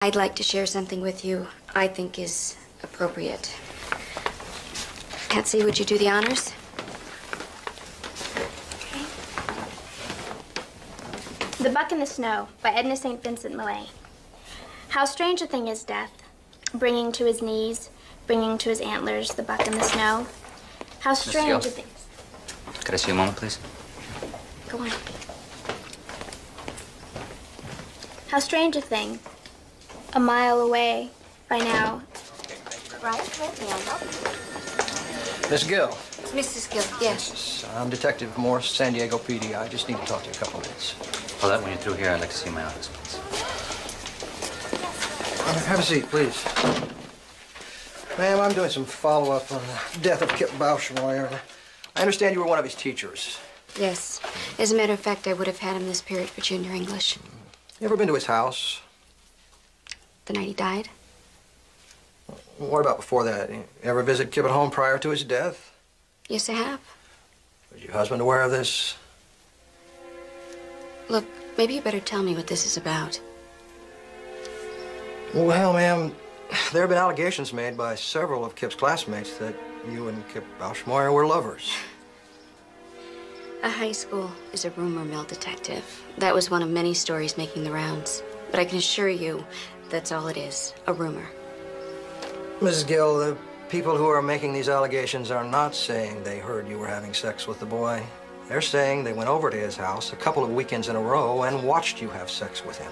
I'd like to share something with you I think is appropriate. Patsy, would you do the honors? Okay. The Buck in the Snow by Edna St. Vincent Millay. How strange a thing is death, bringing to his knees, bringing to his antlers the buck in the snow. How strange a thing. Could I see a moment, please? Go on. How strange a thing. A mile away by now. Right, may I help? Miss Gill. Mrs. Gill, yes. I'm Detective Morse, San Diego PD. I just need to talk to you a couple minutes. Well, that when you're through here, I'd like to see my office, please. Have a seat, please. Ma'am, I'm doing some follow-up on the death of Kip Bauschmeyer. I understand you were one of his teachers. Yes. As a matter of fact, I would have had him this period for junior English. You ever been to his house? The night he died? What about before that? You ever visit Kip at home prior to his death? Yes, I have. Was your husband aware of this? Look, maybe you better tell me what this is about. Well, ma'am, there have been allegations made by several of Kip's classmates that you and Kip Bauschmeyer were lovers. A high school is a rumor mill, Detective. That was one of many stories making the rounds. But I can assure you, that's all it is, a rumor. Mrs. Gill, the people who are making these allegations are not saying they heard you were having sex with the boy. They're saying they went over to his house a couple of weekends in a row and watched you have sex with him.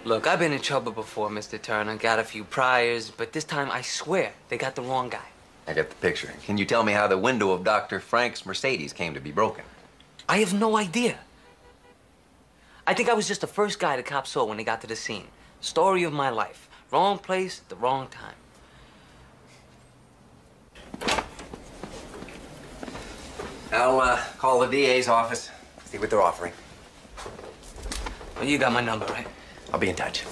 Look, I've been in trouble before, Mr. Turner. Got a few priors, but this time I swear they got the wrong guy. I got the picture. Can you tell me how the window of Dr. Frank's Mercedes came to be broken? I have no idea. I think I was just the first guy the cops saw when they got to the scene. Story of my life. Wrong place, the wrong time. I'll call the DA's office, see what they're offering. Well, you got my number, right? I'll be in touch.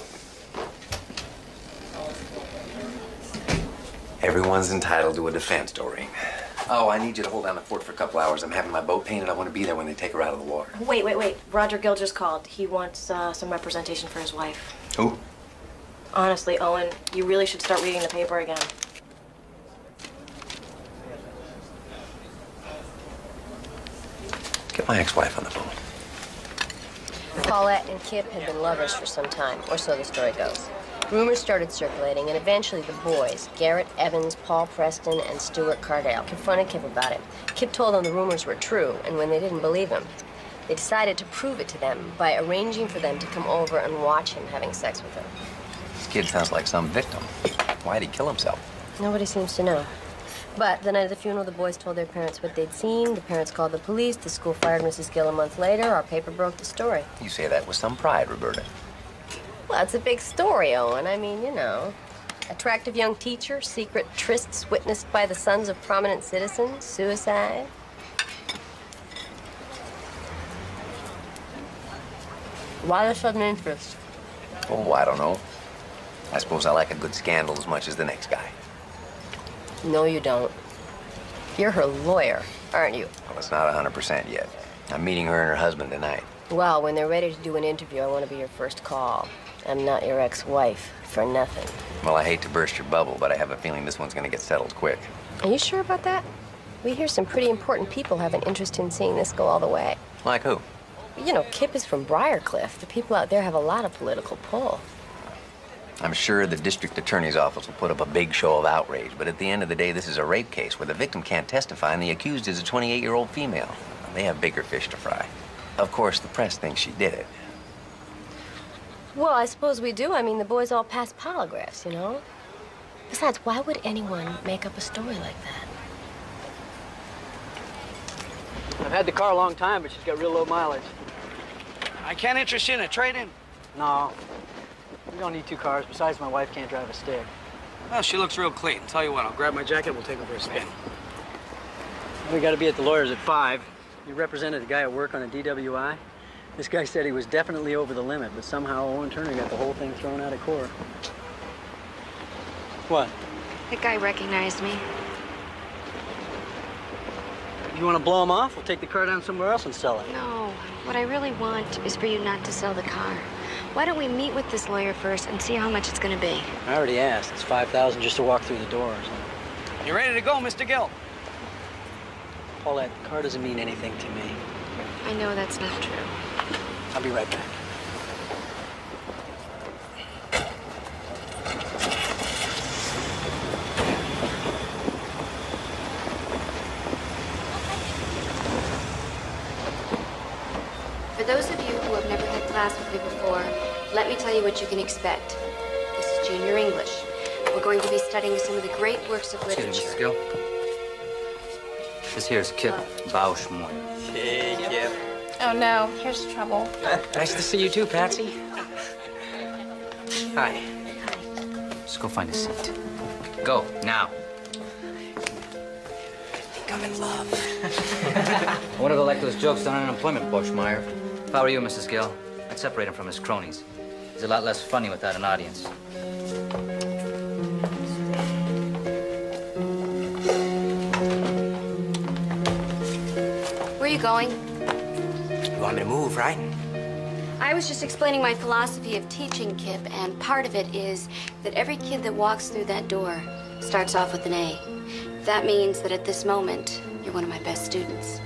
Everyone's entitled to a defense, Doreen. Oh, I need you to hold down the fort for a couple hours. I'm having my boat painted. I want to be there when they take her out of the water. Wait. Roger Gill just called. He wants some representation for his wife. Who? Honestly, Owen, you really should start reading the paper again. Get my ex-wife on the phone. Paulette and Kip had been lovers for some time, or so the story goes. Rumors started circulating, and eventually the boys, Garrett Evans, Paul Preston, and Stuart Cardale, confronted Kip about it. Kip told them the rumors were true, and when they didn't believe him, they decided to prove it to them by arranging for them to come over and watch him having sex with her. This kid sounds like some victim. Why'd he kill himself? Nobody seems to know. But the night of the funeral, the boys told their parents what they'd seen. The parents called the police. The school fired Mrs. Gill a month later. Our paper broke the story. You say that with some pride, Roberta. Well, it's a big story, Owen. I mean, you know. Attractive young teacher, secret trysts witnessed by the sons of prominent citizens, suicide. Why the sudden interest? Oh, I don't know. I suppose I like a good scandal as much as the next guy. No, you don't. You're her lawyer, aren't you? Well, it's not 100% yet. I'm meeting her and her husband tonight. Well, when they're ready to do an interview, I want to be your first call. I'm not your ex-wife for nothing. Well, I hate to burst your bubble, but I have a feeling this one's going to get settled quick. Are you sure about that? We hear some pretty important people have an interest in seeing this go all the way. Like who? You know, Kip is from Briarcliff. The people out there have a lot of political pull. I'm sure the district attorney's office will put up a big show of outrage, but at the end of the day, this is a rape case where the victim can't testify and the accused is a 28-year-old female. They have bigger fish to fry. Of course, the press thinks she did it. Well, I suppose we do. I mean, the boys all passed polygraphs, you know? Besides, why would anyone make up a story like that? I've had the car a long time, but she's got real low mileage. I can't interest you in a trade-in. No. We don't need two cars. Besides, my wife can't drive a stick. Well, she looks real clean. Tell you what, I'll grab my jacket, we'll take her for a spin. We got to be at the lawyer's at 5. You represented a guy at work on a DWI. This guy said he was definitely over the limit, but somehow Owen Turner got the whole thing thrown out of court. What? That guy recognized me. You want to blow them off? We'll take the car down somewhere else and sell it. No, what I really want is for you not to sell the car. Why don't we meet with this lawyer first and see how much it's going to be? I already asked. It's $5,000 just to walk through the doors. You ready to go, Mr. Gill? Paulette, the car doesn't mean anything to me. I know that's not true. I'll be right back. For those of you who have never had class with me before, let me tell you what you can expect. This is junior English. We're going to be studying some of the great works of literature. Excuse me, Mrs. Gill. This here is Kip Bauschmoy. Hey, Kip. Oh no, here's trouble. Nice to see you too, Patsy. Hi. Just go find a seat. Go, now. I think I'm in love. I want to go like those jokes on unemployment, Boschmeyer. If I were you, Mrs. Gill, I'd separate him from his cronies. He's a lot less funny without an audience. Where are you going? You want me to move, right? I was just explaining my philosophy of teaching, Kip, and part of it is that every kid that walks through that door starts off with an A. That means that at this moment, you're one of my best students.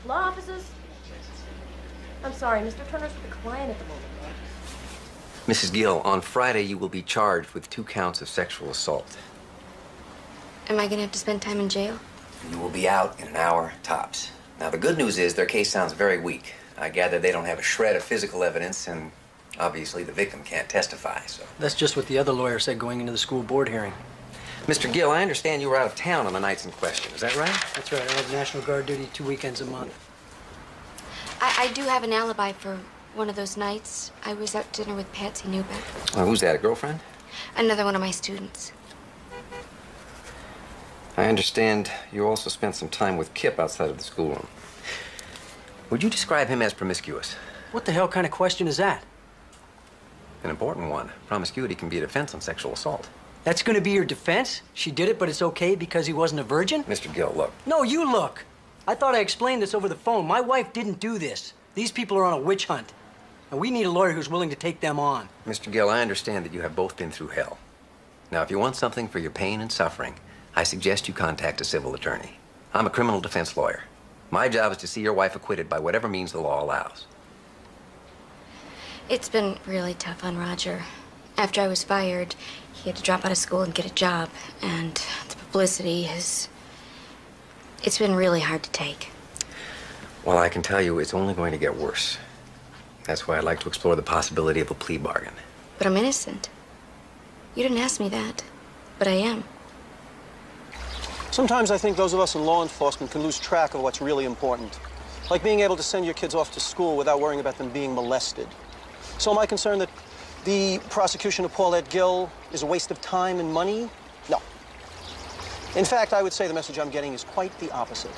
Law offices? I'm sorry, Mr. Turner's with a client at the moment. Mrs. Gill, on Friday you will be charged with 2 counts of sexual assault. Am I going to have to spend time in jail? You will be out in an hour, tops. Now, the good news is their case sounds very weak. I gather they don't have a shred of physical evidence, and obviously the victim can't testify, so... That's just what the other lawyer said going into the school board hearing. Mr. Gill, I understand you were out of town on the nights in question. Is that right? That's right. I have National Guard duty 2 weekends a month. I do have an alibi for one of those nights. I was out to dinner with Patsy Newbeck. Oh, who's that, a girlfriend? Another one of my students. I understand you also spent some time with Kip outside of the schoolroom. Would you describe him as promiscuous? What the hell kind of question is that? An important one. Promiscuity can be a defense on sexual assault. That's going to be your defense? She did it, but it's okay because he wasn't a virgin? Mr. Gill, look. No, you look. I thought I explained this over the phone. My wife didn't do this. These people are on a witch hunt. And we need a lawyer who's willing to take them on. Mr. Gill, I understand that you have both been through hell. Now, if you want something for your pain and suffering, I suggest you contact a civil attorney. I'm a criminal defense lawyer. My job is to see your wife acquitted by whatever means the law allows. It's been really tough on Roger. After I was fired, he had to drop out of school and get a job. And the publicity has... It's been really hard to take. Well, I can tell you it's only going to get worse. That's why I'd like to explore the possibility of a plea bargain. But I'm innocent. You didn't ask me that, but I am. Sometimes I think those of us in law enforcement can lose track of what's really important. Like being able to send your kids off to school without worrying about them being molested. So am I concerned that the prosecution of Paulette Gill is a waste of time and money? No. In fact, I would say the message I'm getting is quite the opposite.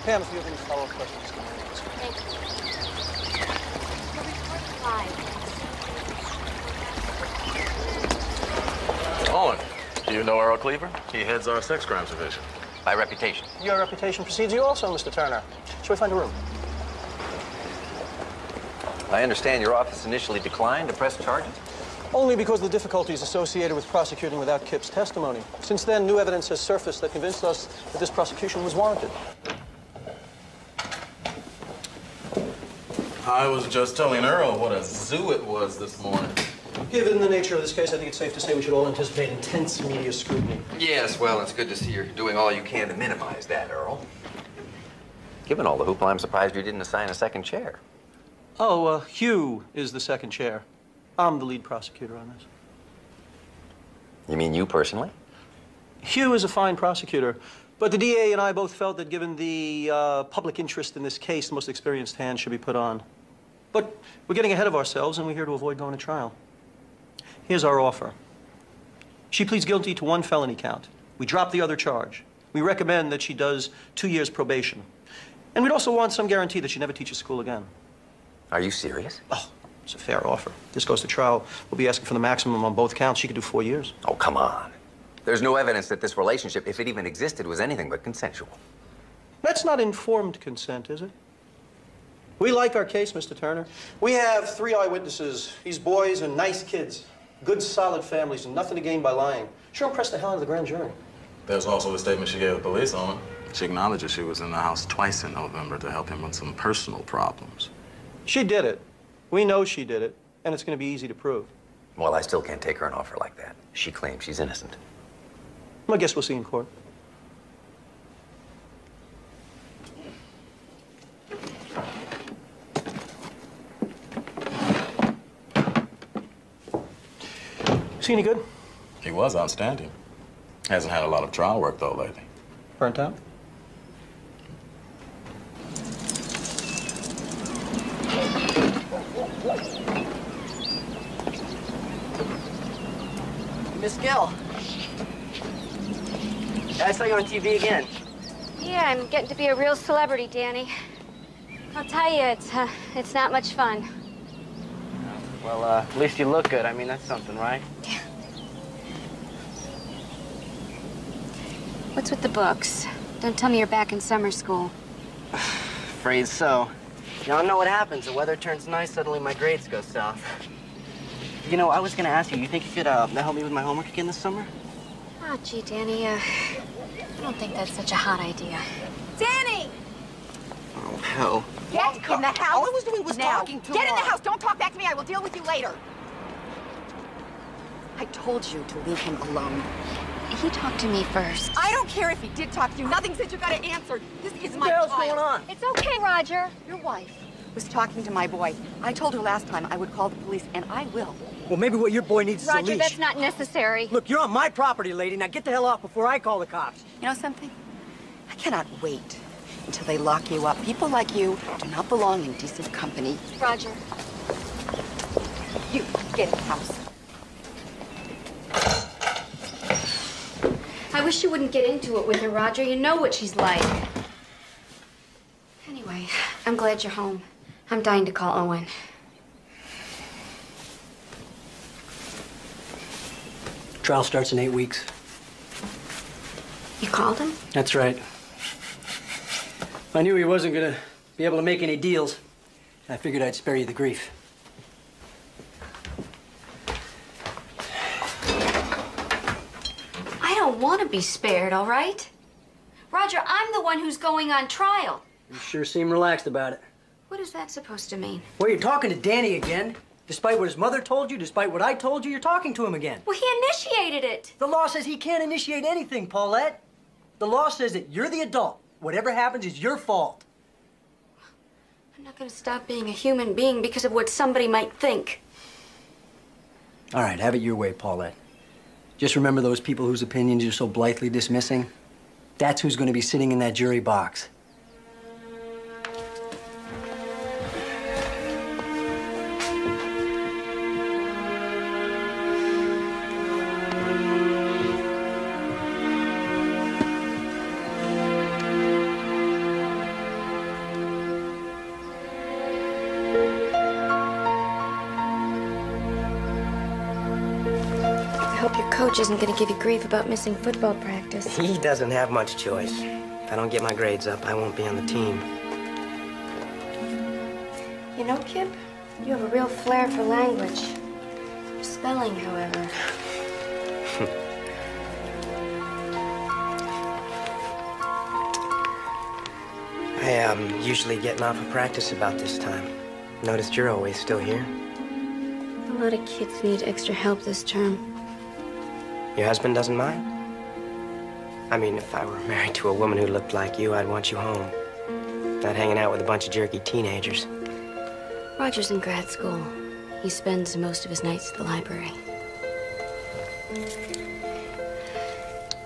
Pam, if you have any follow-up questions, come on. Thank you. Owen, do you know Earl Cleaver? He heads our sex crimes division. By reputation. Your reputation precedes you also, Mr. Turner. Shall we find a room? I understand your office initially declined to press charges? Only because of the difficulties associated with prosecuting without Kip's testimony. Since then, new evidence has surfaced that convinced us that this prosecution was warranted. I was just telling Earl what a zoo it was this morning. Given the nature of this case, I think it's safe to say we should all anticipate intense media scrutiny. Yes, well, it's good to see you're doing all you can to minimize that, Earl. Given all the hoopla, I'm surprised you didn't assign a second chair. Oh, Hugh is the second chair. I'm the lead prosecutor on this. You mean you personally? Hugh is a fine prosecutor, but the DA and I both felt that given the public interest in this case, the most experienced hand should be put on. But we're getting ahead of ourselves, and we're here to avoid going to trial. Here's our offer. She pleads guilty to 1 felony count. We drop the other charge. We recommend that she does 2 years probation. And we'd also want some guarantee that she never teaches school again. Are you serious? Oh, it's a fair offer. If this goes to trial, we'll be asking for the maximum on both counts. She could do 4 years. Oh, come on. There's no evidence that this relationship, if it even existed, was anything but consensual. That's not informed consent, is it? We like our case, Mr. Turner. We have 3 eyewitnesses. These boys are nice kids. Good, solid families, and nothing to gain by lying. Sure impressed the hell out of the grand jury. There's also the statement she gave the police on her. She acknowledges she was in the house twice in November to help him with some personal problems. She did it. We know she did it, and it's going to be easy to prove. Well, I still can't take her an offer like that. She claims she's innocent. Well, I guess we'll see in court. Is he any good? He was outstanding. Hasn't had a lot of trial work, though, lately. Burnt out? Miss Gill. I saw you on TV again. Yeah, I'm getting to be a real celebrity, Danny. I'll tell you, it's not much fun. Well, at least you look good. I mean, that's something, right? What's with the books? Don't tell me you're back in summer school. Afraid so. Y'all know what happens. The weather turns nice, suddenly my grades go south. You know, I was gonna ask you, you think you could help me with my homework again this summer? Oh, gee, Danny, I don't think that's such a hot idea. Danny! Oh, hell. Get in the house. All I was doing was now. talking to Get in the her. house. Don't talk back to me. I will deal with you later. I told you to leave him alone. He talked to me first. I don't care if he did talk to you. Nothing said you got to answer. This is my What the hell's child. going on? It's okay, Roger. Your wife was talking to my boy. I told her last time I would call the police, and I will. Well, maybe what your boy needs is a Roger, leash. that's not necessary. Look, you're on my property, lady. Now get the hell off before I call the cops. You know something? I cannot wait until they lock you up. People like you do not belong in decent company. Roger. You, get in the house. I wish you wouldn't get into it with her, Roger. You know what she's like. Anyway, I'm glad you're home. I'm dying to call Owen. Trial starts in 8 weeks. You called him? That's right. I knew he wasn't gonna be able to make any deals. I figured I'd spare you the grief. I don't want to be spared, all right? Roger, I'm the one who's going on trial. You sure seem relaxed about it. What is that supposed to mean? Well, you're talking to Danny again. Despite what his mother told you, despite what I told you, you're talking to him again. Well, he initiated it. The law says he can't initiate anything, Paulette. The law says that you're the adult. Whatever happens is your fault. I'm not going to stop being a human being because of what somebody might think. All right, have it your way, Paulette. Just remember those people whose opinions you're so blithely dismissing? That's who's going to be sitting in that jury box. I hope your coach isn't going to give you grief about missing football practice. He doesn't have much choice. If I don't get my grades up, I won't be on the team. You know, Kip, you have a real flair for language. Your spelling, however. I usually getting off of practice about this time. Noticed you're always still here. A lot of kids need extra help this term. Your husband doesn't mind? I mean, if I were married to a woman who looked like you, I'd want you home. Not hanging out with a bunch of jerky teenagers. Roger's in grad school. He spends most of his nights at the library.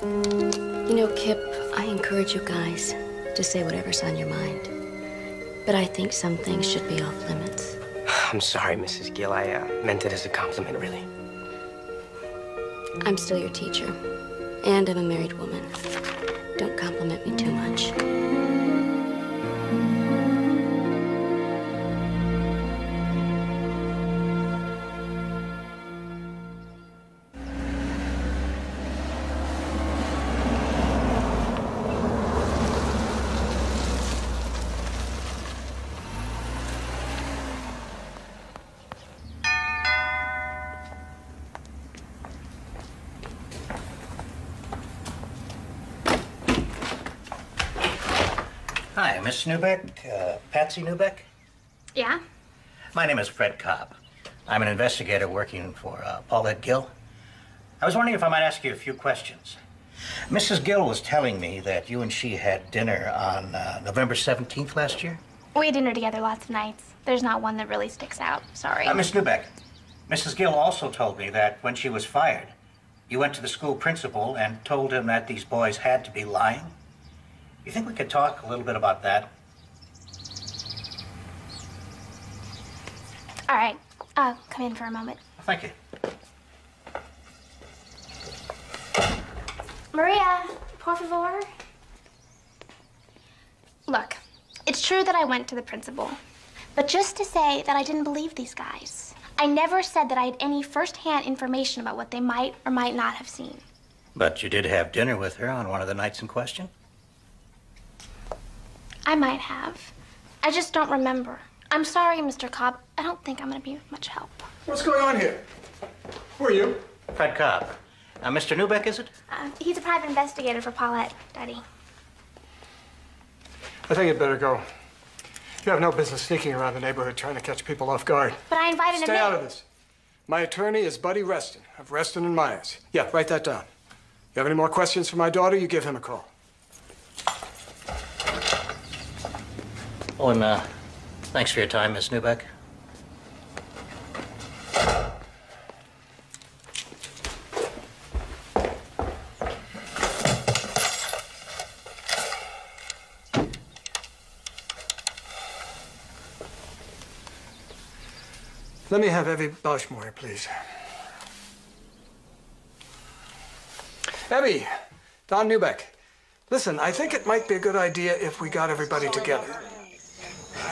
You know, Kip, I encourage you guys to say whatever's on your mind. But I think some things should be off limits. I'm sorry, Mrs. Gill. I meant it as a compliment, really. I'm still your teacher, and I'm a married woman. Don't compliment me too much. Hi, Miss Newbeck, Patsy Newbeck? Yeah? My name is Fred Cobb. I'm an investigator working for Paulette Gill. I was wondering if I might ask you a few questions. Mrs. Gill was telling me that you and she had dinner on November 17th last year. We had dinner together lots of nights. There's not one that really sticks out. Sorry. Miss Newbeck, Mrs. Gill also told me that when she was fired, you went to the school principal and told him that these boys had to be lying. You think we could talk a little bit about that? All right. Come in for a moment. Thank you. Maria, por favor. Look, it's true that I went to the principal, but just to say that I didn't believe these guys. I never said that I had any first-hand information about what they might or might not have seen. But you did have dinner with her on one of the nights in question? I might have. I just don't remember. I'm sorry, Mr. Cobb. I don't think I'm going to be of much help. What's going on here? Who are you? Fred Cobb. Mr. Newbeck, is it? He's a private investigator for Paulette, Daddy. I think you'd better go. You have no business sneaking around the neighborhood trying to catch people off guard. But I invited him in. Stay out of this. My attorney is Buddy Reston of Reston and Myers. Yeah, write that down. You have any more questions for my daughter, you give him a call. Oh, and thanks for your time, Miss Newbeck. Let me have Evie Bauschmoyer, please. Evie, Don Newbeck. Listen, I think it might be a good idea if we got everybody together.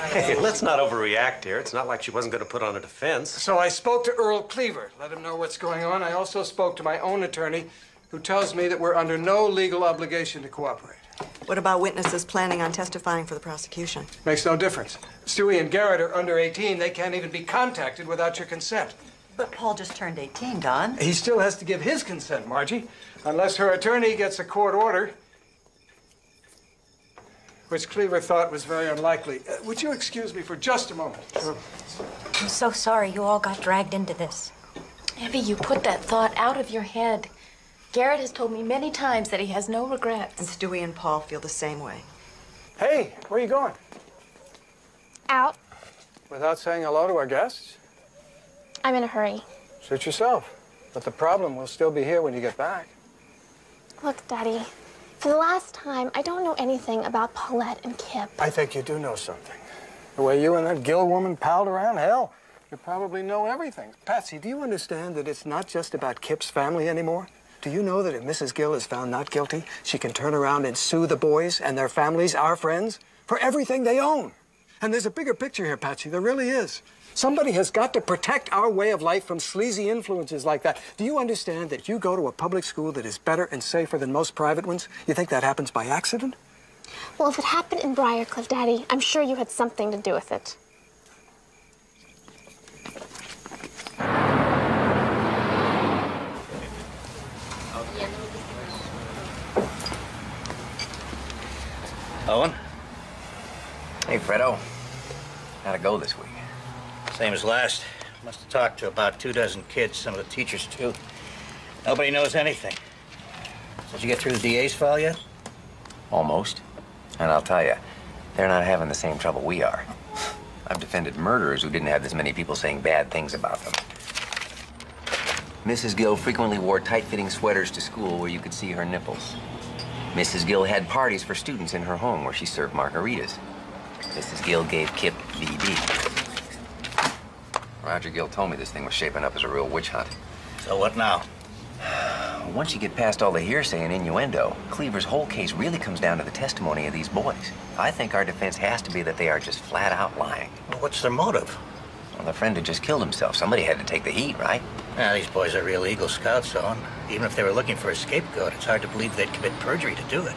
Hey, let's not overreact here. It's not like she wasn't going to put on a defense. So I spoke to Earl Cleaver, let him know what's going on. I also spoke to my own attorney, who tells me that we're under no legal obligation to cooperate. What about witnesses planning on testifying for the prosecution? Makes no difference. Stewie and Garrett are under 18. They can't even be contacted without your consent. But Paul just turned 18, Don. He still has to give his consent, Margie, unless her attorney gets a court order, which Cleaver thought was very unlikely. Would you excuse me for just a moment? Sure. I'm so sorry you all got dragged into this. Evie, you put that thought out of your head. Garrett has told me many times that he has no regrets. And Stewie and Paul feel the same way. Hey, where are you going? Out. Without saying hello to our guests? I'm in a hurry. Suit yourself. But the problem will still be here when you get back. Look, Daddy, for the last time, I don't know anything about Paulette and Kip. I think you do know something. The way you and that Gill woman palled around, hell, you probably know everything. Patsy, do you understand that it's not just about Kip's family anymore? Do you know that if Mrs. Gill is found not guilty, she can turn around and sue the boys and their families, our friends, for everything they own? And there's a bigger picture here, Patsy. There really is. Somebody has got to protect our way of life from sleazy influences like that. Do you understand that you go to a public school that is better and safer than most private ones? You think that happens by accident? Well, if it happened in Briarcliff, Daddy, I'm sure you had something to do with it. Owen? Hey, Fredo. How'd it go this week? Same as last. Must have talked to about 24 kids, some of the teachers, too. Nobody knows anything. Did you get through the DA's file yet? Almost. And I'll tell you, they're not having the same trouble we are. I've defended murderers who didn't have this many people saying bad things about them. Mrs. Gill frequently wore tight-fitting sweaters to school where you could see her nipples. Mrs. Gill had parties for students in her home where she served margaritas. Mrs. Gill gave Kip VD. Roger Gill told me this thing was shaping up as a real witch hunt. So what now? Once you get past all the hearsay and innuendo, Cleaver's whole case really comes down to the testimony of these boys. I think our defense has to be that they are just flat out lying. Well, what's their motive? Well, the friend had just killed himself. Somebody had to take the heat, right? These boys are real Eagle Scouts, though. Even if they were looking for a scapegoat, it's hard to believe they'd commit perjury to do it.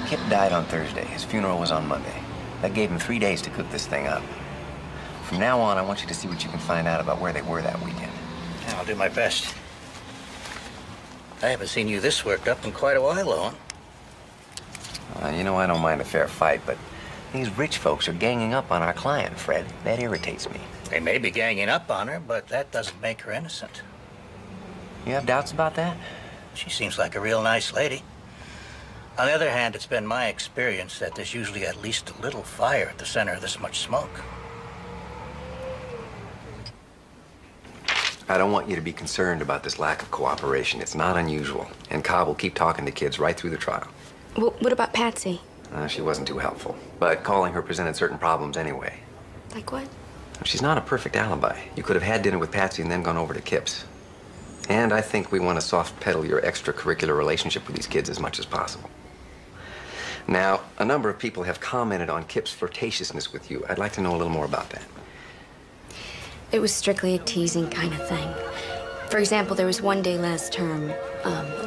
Kip died on Thursday. His funeral was on Monday. That gave him 3 days to cook this thing up. From now on, I want you to see what you can find out about where they were that weekend. I'll do my best. I haven't seen you this worked up in quite a while, Owen. You know, I don't mind a fair fight, but these rich folks are ganging up on our client, Fred. That irritates me. They may be ganging up on her, but that doesn't make her innocent. You have doubts about that? She seems like a real nice lady. On the other hand, it's been my experience that there's usually at least a little fire at the center of this much smoke. I don't want you to be concerned about this lack of cooperation. It's not unusual. And Cobb will keep talking to kids right through the trial. Well, what about Patsy? She wasn't too helpful. But calling her presented certain problems anyway. Like what? She's not a perfect alibi. You could have had dinner with Patsy and then gone over to Kip's. And I think we want to soft pedal your extracurricular relationship with these kids as much as possible. Now, a number of people have commented on Kip's flirtatiousness with you. I'd like to know a little more about that. It was strictly a teasing kind of thing. For example, there was one day last term.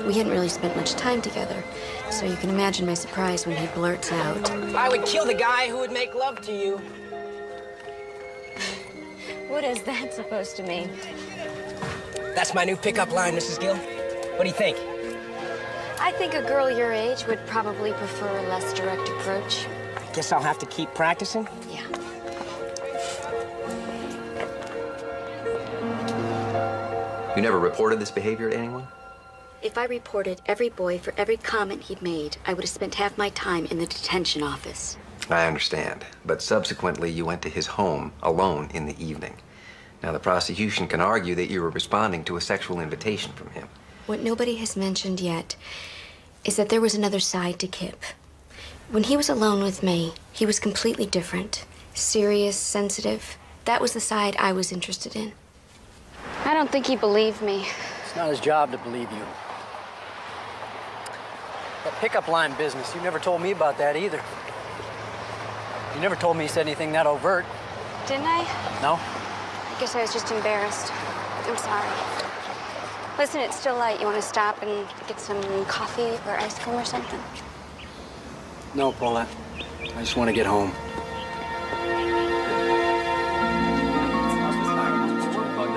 We hadn't really spent much time together, so you can imagine my surprise when he blurts out, I would kill the guy who would make love to you. "What is that supposed to mean?" That's my new pickup line, Mrs. Gill. What do you think? I think a girl your age would probably prefer a less direct approach. Guess I'll have to keep practicing. Yeah. You never reported this behavior to anyone? If I reported every boy for every comment he'd made, I would have spent half my time in the detention office. I understand. But subsequently, you went to his home alone in the evening. Now, the prosecution can argue that you were responding to a sexual invitation from him. What nobody has mentioned yet is that there was another side to Kip. When he was alone with me, he was completely different. Serious, sensitive. That was the side I was interested in. I don't think he believed me. It's not his job to believe you. That pickup line business, you never told me about that either. You never told me you said anything that overt. Didn't I? No? I guess I was just embarrassed. I'm sorry. Listen, it's still light. You want to stop and get some coffee or ice cream or something? No, Paulette. I just want to get home.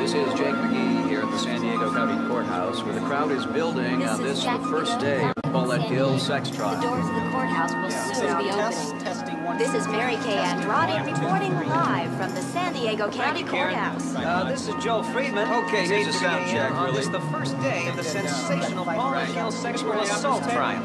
This is Jake McGee here at the San Diego County Courthouse, where the crowd is building on this the first day of Paulette Gill's sex trial. The doors of the courthouse will soon be opening. This is Mary Kay Andrade reporting live from the San Diego County Courthouse. This is Joe Friedman. Okay, here's a sound check, On really. this, the first day of the sensational Paulette Gill sexual assault trial.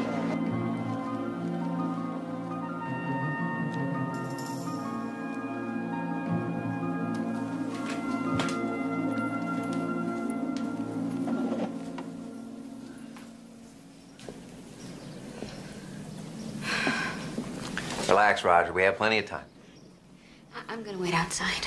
Relax, Roger. We have plenty of time. I'm gonna wait outside.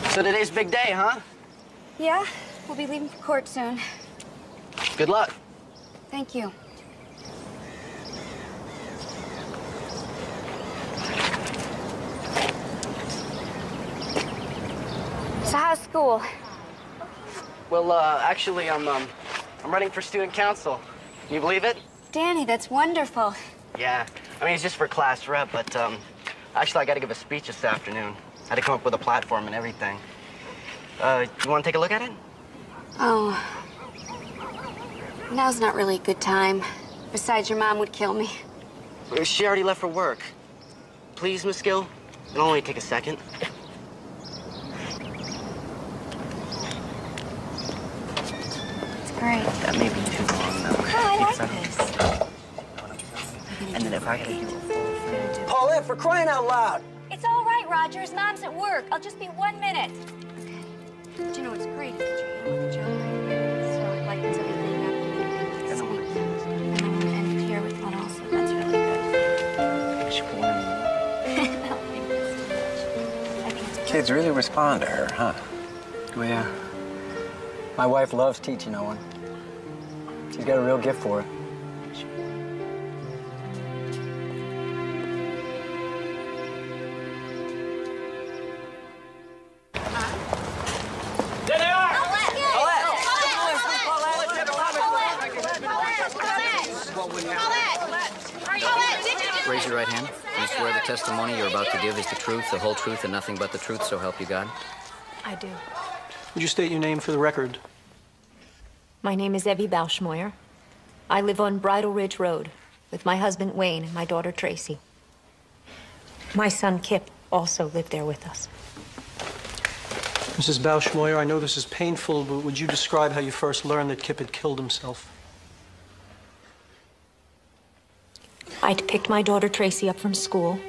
So today's big day, huh? Yeah, we'll be leaving for court soon. Good luck. Thank you. So how's school? Well, actually, I'm running for student council. Can you believe it? Danny, that's wonderful. Yeah. I mean, it's just for class rep, but, actually, I gotta give a speech this afternoon. I had to come up with a platform and everything. You wanna take a look at it? Oh. Now's not really a good time. Besides, your mom would kill me. She already left for work. Please, Miss Gill? It'll only take a second. It's great. That may be too long, though. Oh, I like this. And then I gotta do a full thing. Paulette, for crying out loud! It's all right, Roger. His mom's at work. I'll just be 1 minute. But you know what's great is that you're here with the job right here. So it lightens everything up. And then we'll end here with one also. That's really good. Kids really respond to her, huh? Oh, yeah. My wife loves teaching Owen. She's got a real gift for it. There they are! Raise your right hand. Do you swear the testimony you're about to give is the truth, the whole truth, and nothing but the truth, so help you God? I do. Would you state your name for the record? My name is Evie Bauschmoyer. I live on Bridle Ridge Road with my husband Wayne and my daughter Tracy. My son Kip also lived there with us. Mrs. Bauschmoyer, I know this is painful, but would you describe how you first learned that Kip had killed himself? I'd picked my daughter Tracy up from school.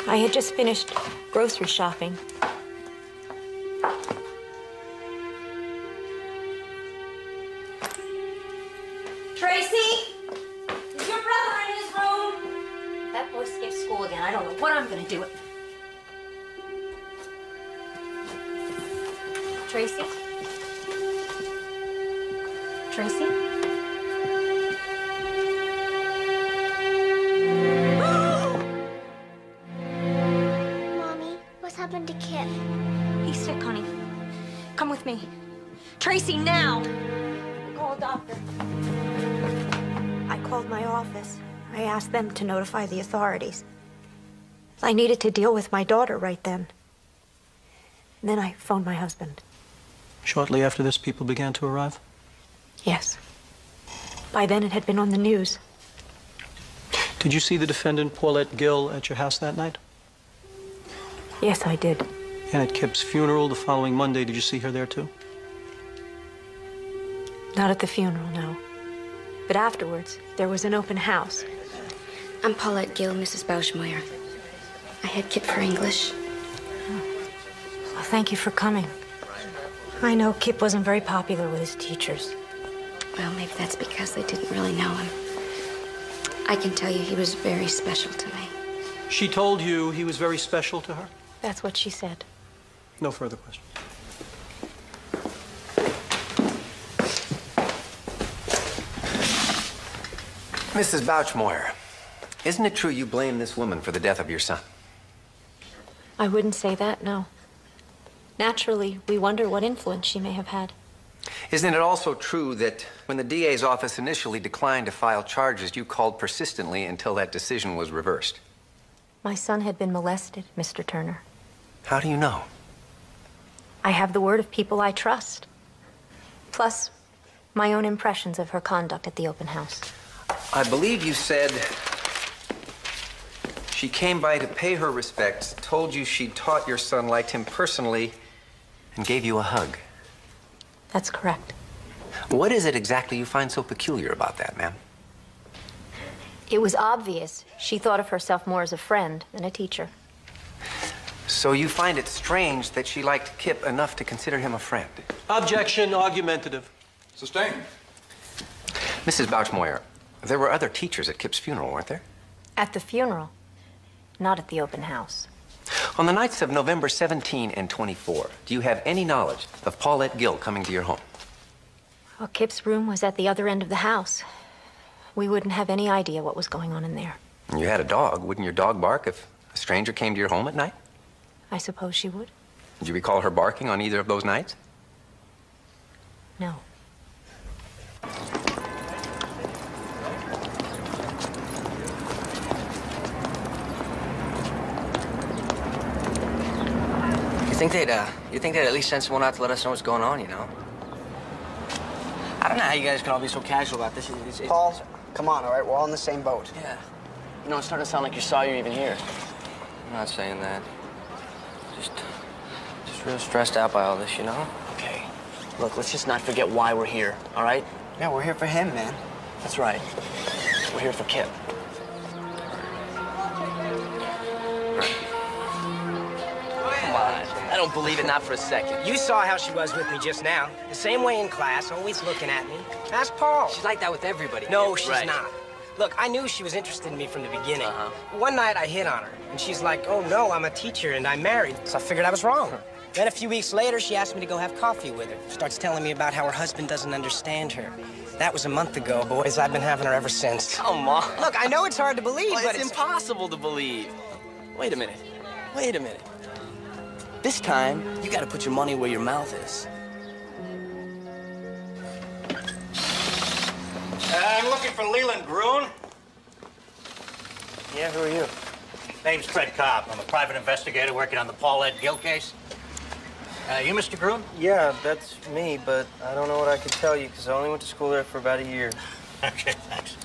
I had just finished grocery shopping. Tracy? Is your brother in his room? If that boy skips school again, I don't know what I'm gonna do. Tracy? Tracy? Mommy, what's happened to Kip? He's sick, honey. Come with me. Tracy, now! Call a doctor. I called my office. I asked them to notify the authorities. I needed to deal with my daughter right then. And then I phoned my husband. Shortly after this, people began to arrive? Yes. By then, it had been on the news. Did you see the defendant, Paulette Gill, at your house that night? Yes, I did. And at Kip's funeral the following Monday, did you see her there too? Not at the funeral, no. But afterwards, there was an open house. I'm Paulette Gill, Mrs. Bauschmoyer. I had Kip for English. Well, thank you for coming. I know Kip wasn't very popular with his teachers. Well, maybe that's because they didn't really know him. I can tell you he was very special to me. She told you he was very special to her? That's what she said. No further questions. Mrs. Bauschmoyer, isn't it true you blame this woman for the death of your son? I wouldn't say that, no. Naturally, we wonder what influence she may have had. Isn't it also true that when the DA's office initially declined to file charges, you called persistently until that decision was reversed? My son had been molested, Mr. Turner. How do you know? I have the word of people I trust. Plus, my own impressions of her conduct at the open house. I believe you said she came by to pay her respects, told you she taught your son, liked him personally, and gave you a hug. That's correct. What is it exactly you find so peculiar about that, ma'am? It was obvious she thought of herself more as a friend than a teacher. So you find it strange that she liked Kip enough to consider him a friend? Objection, argumentative. Sustained. Mrs. Bauschmoyer, there were other teachers at Kip's funeral, weren't there? At the funeral, not at the open house. On the nights of November 17 and 24, do you have any knowledge of Paulette Gill coming to your home? Well, Kip's room was at the other end of the house. We wouldn't have any idea what was going on in there. You had a dog. Wouldn't your dog bark if a stranger came to your home at night? I suppose she would. Did you recall her barking on either of those nights? No. You think they'd at least send someone out to let us know what's going on, you know? I don't know how you guys can all be so casual about this. Paul, come on, all right? We're all in the same boat. Yeah. You know, it's starting to sound like you're sorry you're even here. I'm not saying that. Just real stressed out by all this, you know? Okay. Look, let's just not forget why we're here, all right? Yeah, we're here for him, man. That's right. We're here for Kip. don't believe it, not for a second. You saw how she was with me just now. The same way in class, always looking at me. Ask Paul. She's like that with everybody. No, she's Right. not. Look, I knew she was interested in me from the beginning. One night I hit on her, and she's like, oh no, I'm a teacher and I'm married. So I figured I was wrong. Then a few weeks later, she asked me to go have coffee with her. Starts telling me about how her husband doesn't understand her. That was a month ago, boys. I've been having her ever since. Come on. Look, I know it's hard to believe, Well, but it's impossible to believe. Wait a minute. Wait a minute. This time, you gotta put your money where your mouth is. I'm looking for Leland Gruen. Yeah, who are you? Name's Fred Cobb. I'm a private investigator working on the Paulette Gill case. You Mr. Gruen? Yeah, that's me, but I don't know what I could tell you because I only went to school there for about a year. Okay, thanks.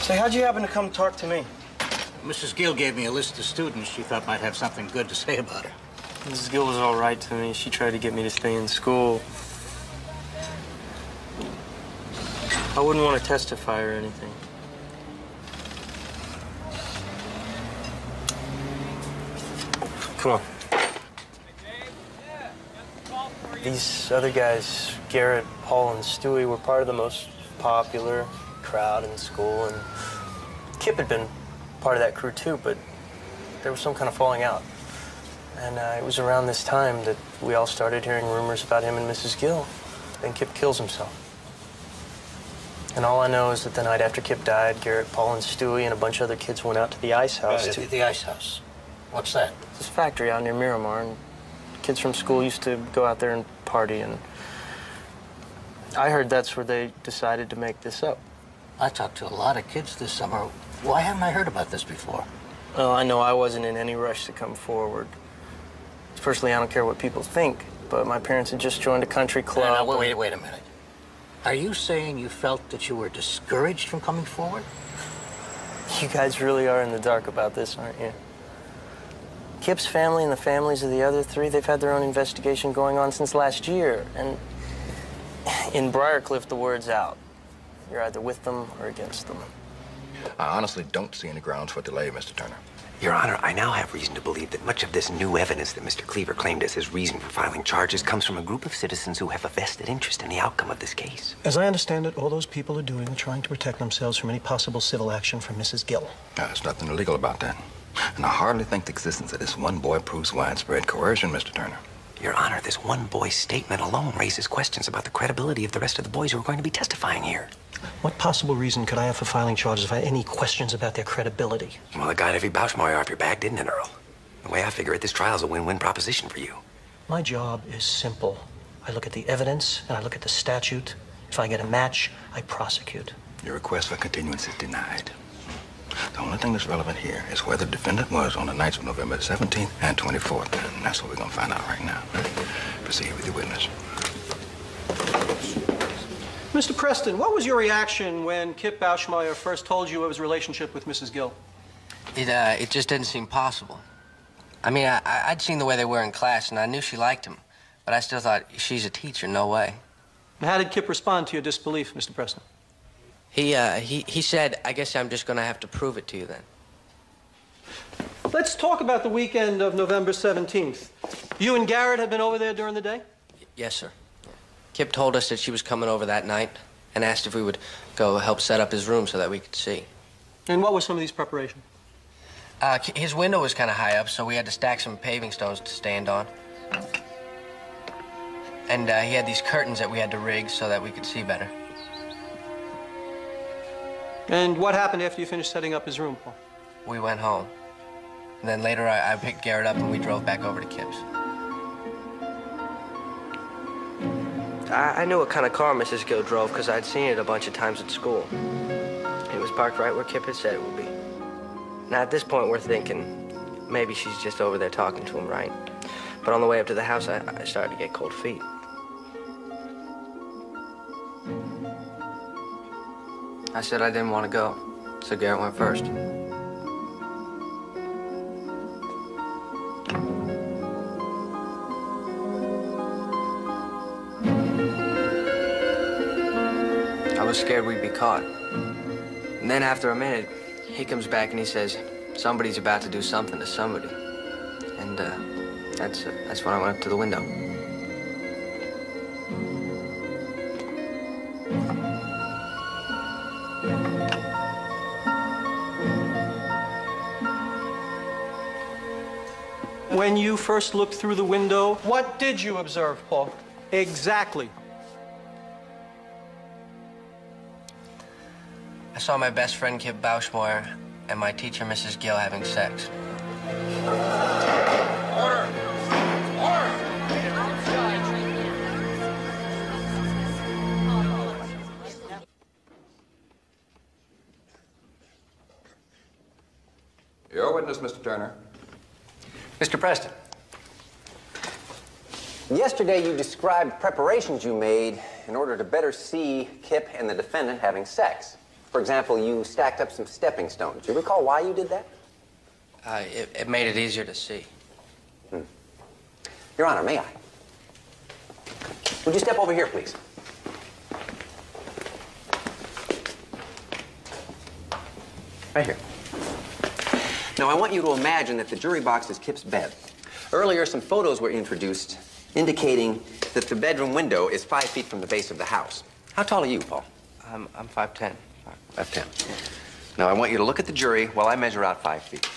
Say, how'd you happen to come talk to me? Mrs. Gill gave me a list of students she thought might have something good to say about her. Mrs. Gill was all right to me. She tried to get me to stay in school. I wouldn't want to testify or anything. Come on. These other guys, Garrett, Paul, and Stewie, were part of the most popular crowd in school, and Kip had been part of that crew too, but there was some kind of falling out. And it was around this time that we all started hearing rumors about him and Mrs. Gill. Then Kip kills himself. And all I know is that the night after Kip died, Garrett, Paul, and Stewie and a bunch of other kids went out to the ice house to... The ice house. What's that? It's a factory out near Miramar, and kids from school used to go out there and party, and I heard that's where they decided to make this up. I talked to a lot of kids this summer. Why haven't I heard about this before? Well, I know I wasn't in any rush to come forward. Personally, I don't care what people think, but my parents had just joined a country club. Wait a minute. Are you saying you felt that you were discouraged from coming forward? You guys really are in the dark about this, aren't you? Kip's family and the families of the other three, they've had their own investigation going on since last year. And in Briarcliff, the word's out. You're either with them or against them. I honestly don't see any grounds for delay, Mr. Turner. Your Honor, I now have reason to believe that much of this new evidence that Mr. Cleaver claimed as his reason for filing charges comes from a group of citizens who have a vested interest in the outcome of this case. As I understand it, all those people are doing are trying to protect themselves from any possible civil action from Mrs. Gill. There's nothing illegal about that. And I hardly think the existence of this one boy proves widespread coercion, Mr. Turner. Your Honor, this one boy's statement alone raises questions about the credibility of the rest of the boys who are going to be testifying here. What possible reason could I have for filing charges if I had any questions about their credibility? Well, it got Evie Bauschmeyer off your back, didn't it, Earl? The way I figure it, this trial's a win-win proposition for you. My job is simple. I look at the evidence and I look at the statute. If I get a match, I prosecute. Your request for continuance is denied. The only thing that's relevant here is where the defendant was on the nights of November 17th and 24th, and that's what we're going to find out right now. Proceed with your witness. Mr. Preston, what was your reaction when Kip Bauschmeyer first told you of his relationship with Mrs. Gill? It just didn't seem possible. I mean, I'd seen the way they were in class, and I knew she liked him. But I still thought, she's a teacher, no way. How did Kip respond to your disbelief, Mr. Preston? He said, I guess I'm just gonna have to prove it to you then. Let's talk about the weekend of November 17th. You and Garrett had been over there during the day? Yes, sir. Kip told us that she was coming over that night and asked if we would go help set up his room so that we could see. And what were some of these preparations? His window was kind of high up, so we had to stack some paving stones to stand on. And he had these curtains that we had to rig so that we could see better. And what happened after you finished setting up his room, Paul? We went home. And then later I picked Garrett up and we drove back over to Kip's. I knew what kind of car Mrs. Gill drove because I'd seen it a bunch of times at school. It was parked right where Kip had said it would be. Now, at this point, we're thinking maybe she's just over there talking to him, right? But on the way up to the house, I started to get cold feet. I said I didn't want to go, so Garrett went first. I was scared we'd be caught. And then after a minute, he comes back and he says, somebody's about to do something to somebody. And that's when I went up to the window. When you first looked through the window, what did you observe, Paul? Exactly. I saw my best friend, Kip Bauschmoyer, and my teacher, Mrs. Gill, having sex. Your witness, Mr. Turner. Mr. Preston, yesterday you described preparations you made in order to better see Kip and the defendant having sex. For example, you stacked up some stepping stones. Do you recall why you did that? It made it easier to see. Your Honor, may I? Would you step over here, please? Right here. Now, I want you to imagine that the jury box is Kip's bed. Earlier, some photos were introduced indicating that the bedroom window is 5 feet from the base of the house. How tall are you, Paul? I'm 5'10". 5'10". Now, I want you to look at the jury while I measure out 5 feet.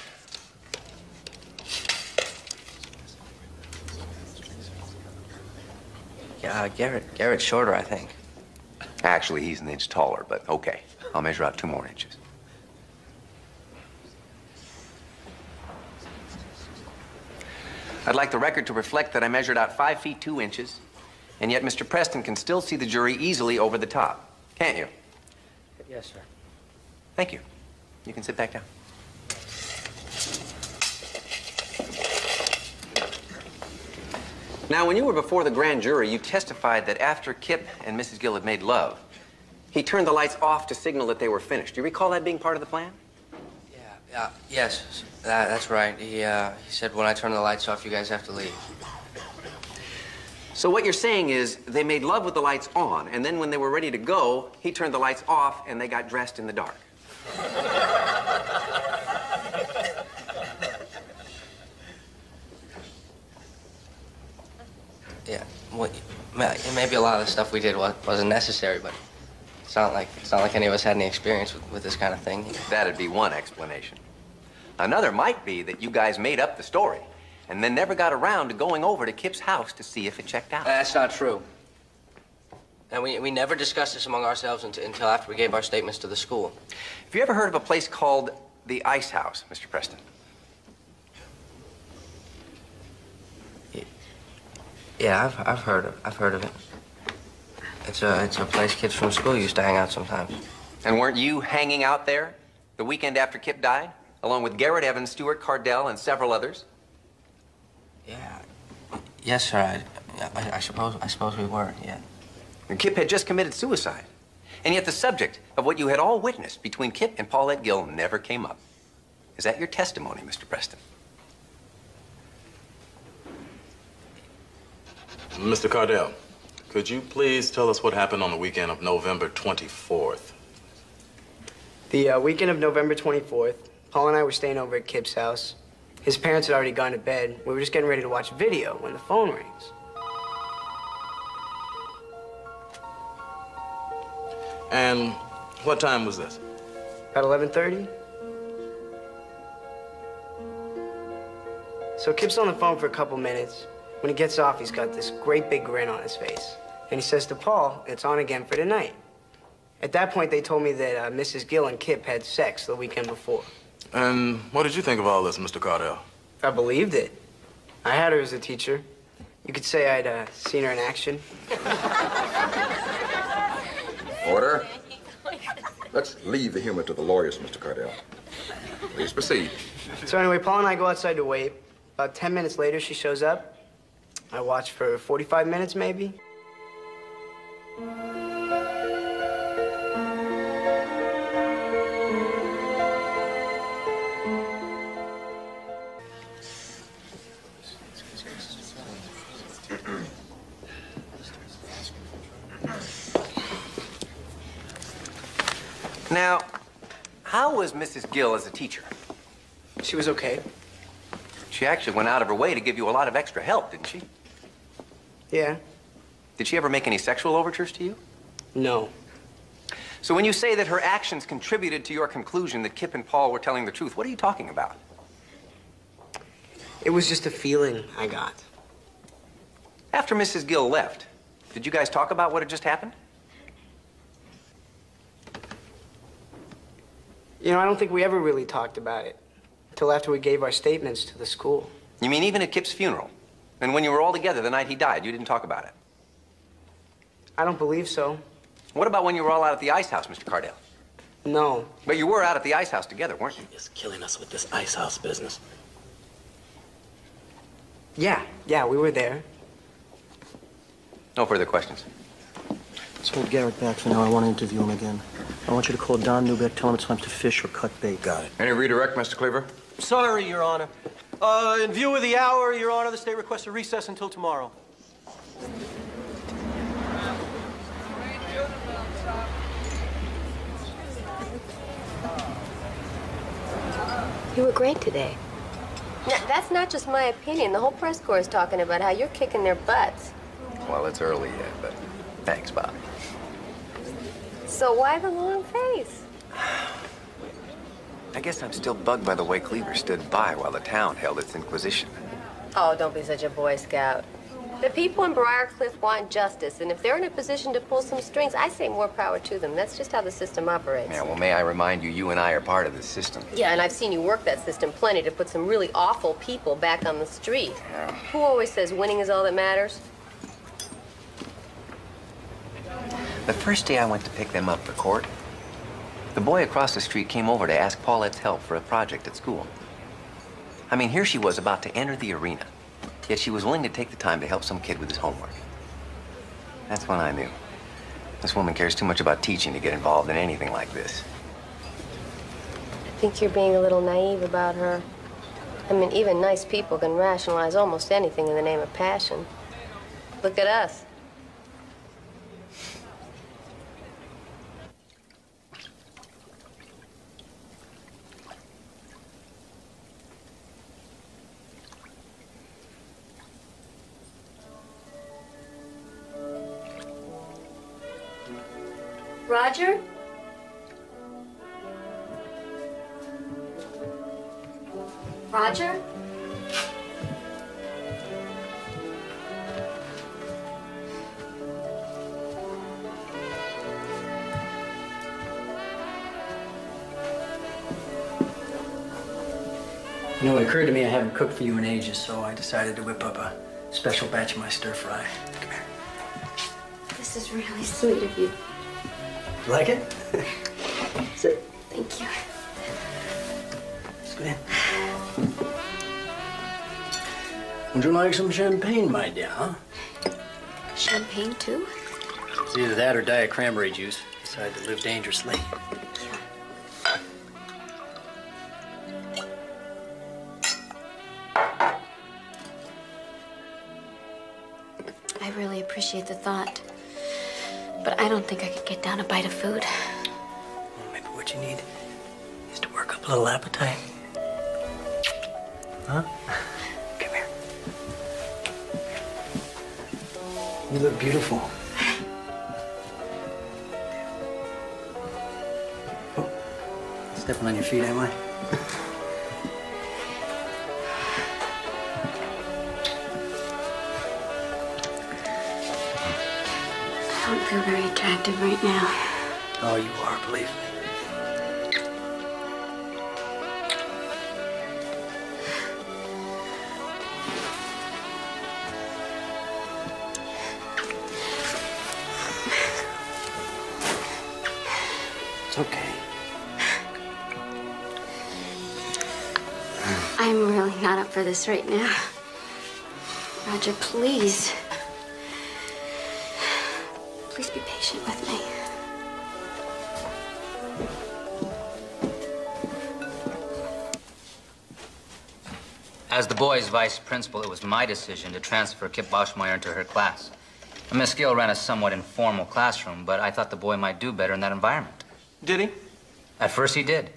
Yeah, Garrett's shorter, I think. Actually, he's an inch taller, but okay. I'll measure out 2 more inches. I'd like the record to reflect that I measured out 5 feet 2 inches, and yet Mr. Preston can still see the jury easily over the top. Can't you? Yes, sir. Thank you. You can sit back down. Now, when you were before the grand jury, you testified that after Kip and Mrs. Gill had made love, he turned the lights off to signal that they were finished. Do you recall that being part of the plan? Yes, that's right. He said, when I turn the lights off, you guys have to leave. So what you're saying is they made love with the lights on, and then when they were ready to go, he turned the lights off and they got dressed in the dark. Yeah, well, maybe a lot of the stuff we did wasn't necessary, but it's not like any of us had any experience with this kind of thing. That'd be one explanation. Another might be that you guys made up the story and then never got around to going over to Kip's house to see if it checked out. That's not true. And we never discussed this among ourselves until after we gave our statements to the school. Have you ever heard of a place called the Ice House, Mr. Preston? Yeah, I've heard of it. It's a place kids from school used to hang out sometimes. And weren't you hanging out there the weekend after Kip died, along with Garrett Evans, Stuart Cardell, and several others? Yeah. Yes, sir. I suppose we were. Yeah. And Kip had just committed suicide, and yet the subject of what you had all witnessed between Kip and Paulette Gill never came up. Is that your testimony, Mr. Preston? Mr. Cardell, could you please tell us what happened on the weekend of November 24th? The weekend of November 24th, Paul and I were staying over at Kip's house. His parents had already gone to bed. We were just getting ready to watch a video when the phone rings. And what time was this? About 11:30. So Kip's on the phone for a couple minutes. When he gets off, he's got this great big grin on his face. And he says to Paul, "It's on again for tonight." At that point, they told me that Mrs. Gill and Kip had sex the weekend before. And what did you think of all this, Mr. Cardell? I believed it. I had her as a teacher. You could say I'd seen her in action. Order. Let's leave the humor to the lawyers, Mr. Cardell. Please proceed. So anyway, Paul and I go outside to wait. About 10 minutes later, she shows up. I watch for 45 minutes, maybe. Now, how was Mrs. Gill as a teacher? She was okay. She actually went out of her way to give you a lot of extra help, didn't she? Yeah. Did she ever make any sexual overtures to you? No. So when you say that her actions contributed to your conclusion that Kip and Paul were telling the truth, what are you talking about? It was just a feeling I got. After Mrs. Gill left, did you guys talk about what had just happened? You know, I don't think we ever really talked about it until after we gave our statements to the school. You mean even at Kip's funeral? And when you were all together the night he died, you didn't talk about it? I don't believe so. What about when you were all out at the ice house, Mr. Cardell? No. But you were out at the ice house together, weren't you? Just killing us with this ice house business. Yeah, we were there. No further questions. Let's hold Garrett back for now. I want to interview him again. I want you to call Don Newbeck, tell him it's time to fish or cut bait. Got it. Any redirect, Mr. Cleaver? Sorry, Your Honor. In view of the hour, Your Honor, the state requests a recess until tomorrow. You were great today. Now, that's not just my opinion. The whole press corps is talking about how you're kicking their butts. Well, it's early yet, but thanks, Bob. So why the long face? I guess I'm still bugged by the way Cleaver stood by while the town held its inquisition. Oh, don't be such a Boy Scout. The people in Briarcliff want justice, and if they're in a position to pull some strings, I say more power to them. That's just how the system operates. Yeah, well, may I remind you, you and I are part of the system. Yeah, and I've seen you work that system plenty to put some really awful people back on the street. Yeah. Who always says winning is all that matters? The first day I went to pick them up for court, the boy across the street came over to ask Paulette's help for a project at school. I mean, here she was about to enter the arena, yet she was willing to take the time to help some kid with his homework. That's when I knew. This woman cares too much about teaching to get involved in anything like this. I think you're being a little naive about her. I mean, even nice people can rationalize almost anything in the name of passion. Look at us. Roger? Roger? You know, it occurred to me I haven't cooked for you in ages, so I decided to whip up a special batch of my stir fry. Come here. This is really sweet of you. You like it? Sit. Thank you. Let's go in. Would you like some champagne, my dear, huh? Champagne, too? It's either that or Diet cranberry juice. Decided to live dangerously. I really appreciate the thought. But I don't think I could get down a bite of food. Well, maybe what you need is to work up a little appetite. Huh? Come here. You look beautiful. Oh, stepping on your feet, am I? I don't feel very attractive right now. Oh, you are, believe me. It's okay. I'm really not up for this right now. Roger, please. Please be patient with me. As the boys' vice principal, it was my decision to transfer Kip Bauschmeyer into her class. Miss Gill ran a somewhat informal classroom, but I thought the boy might do better in that environment. Did he? At first he did.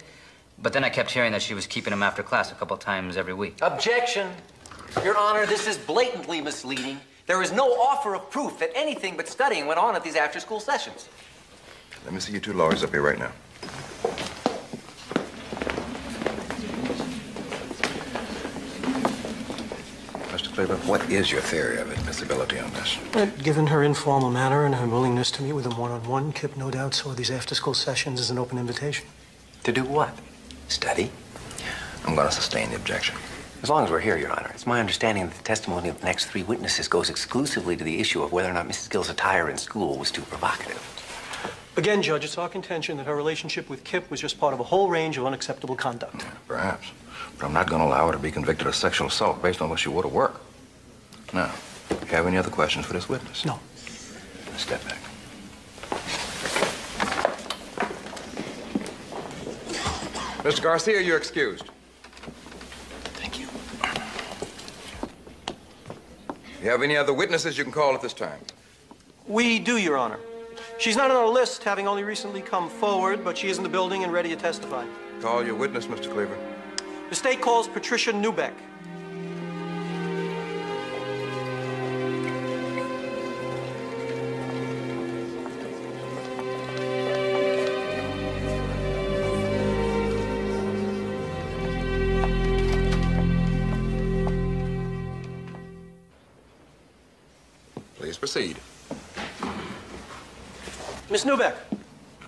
But then I kept hearing that she was keeping him after class a couple times every week. Objection. Your Honor, this is blatantly misleading. There is no offer of proof that anything but studying went on at these after-school sessions. Let me see you two lawyers up here right now. Mr. Cleaver, what is your theory of admissibility on this? Given her informal manner and her willingness to meet with him one-on-one, Kip no doubt saw these after-school sessions as an open invitation. To do what? Study? I'm going to sustain the objection. As long as we're here, Your Honor, it's my understanding that the testimony of the next three witnesses goes exclusively to the issue of whether or not Mrs. Gill's attire in school was too provocative. Again, Judge, it's our contention that her relationship with Kip was just part of a whole range of unacceptable conduct. Yeah, perhaps. But I'm not going to allow her to be convicted of sexual assault based on what she wore to work. Now, do you have any other questions for this witness? No. Step back. Mr. Garcia, you're excused. Thank you. You have any other witnesses you can call at this time? We do, Your Honor. She's not on our list, having only recently come forward, but she is in the building and ready to testify. Call your witness, Mr. Cleaver. The state calls Patricia Newbeck. Please proceed. Miss Newbeck,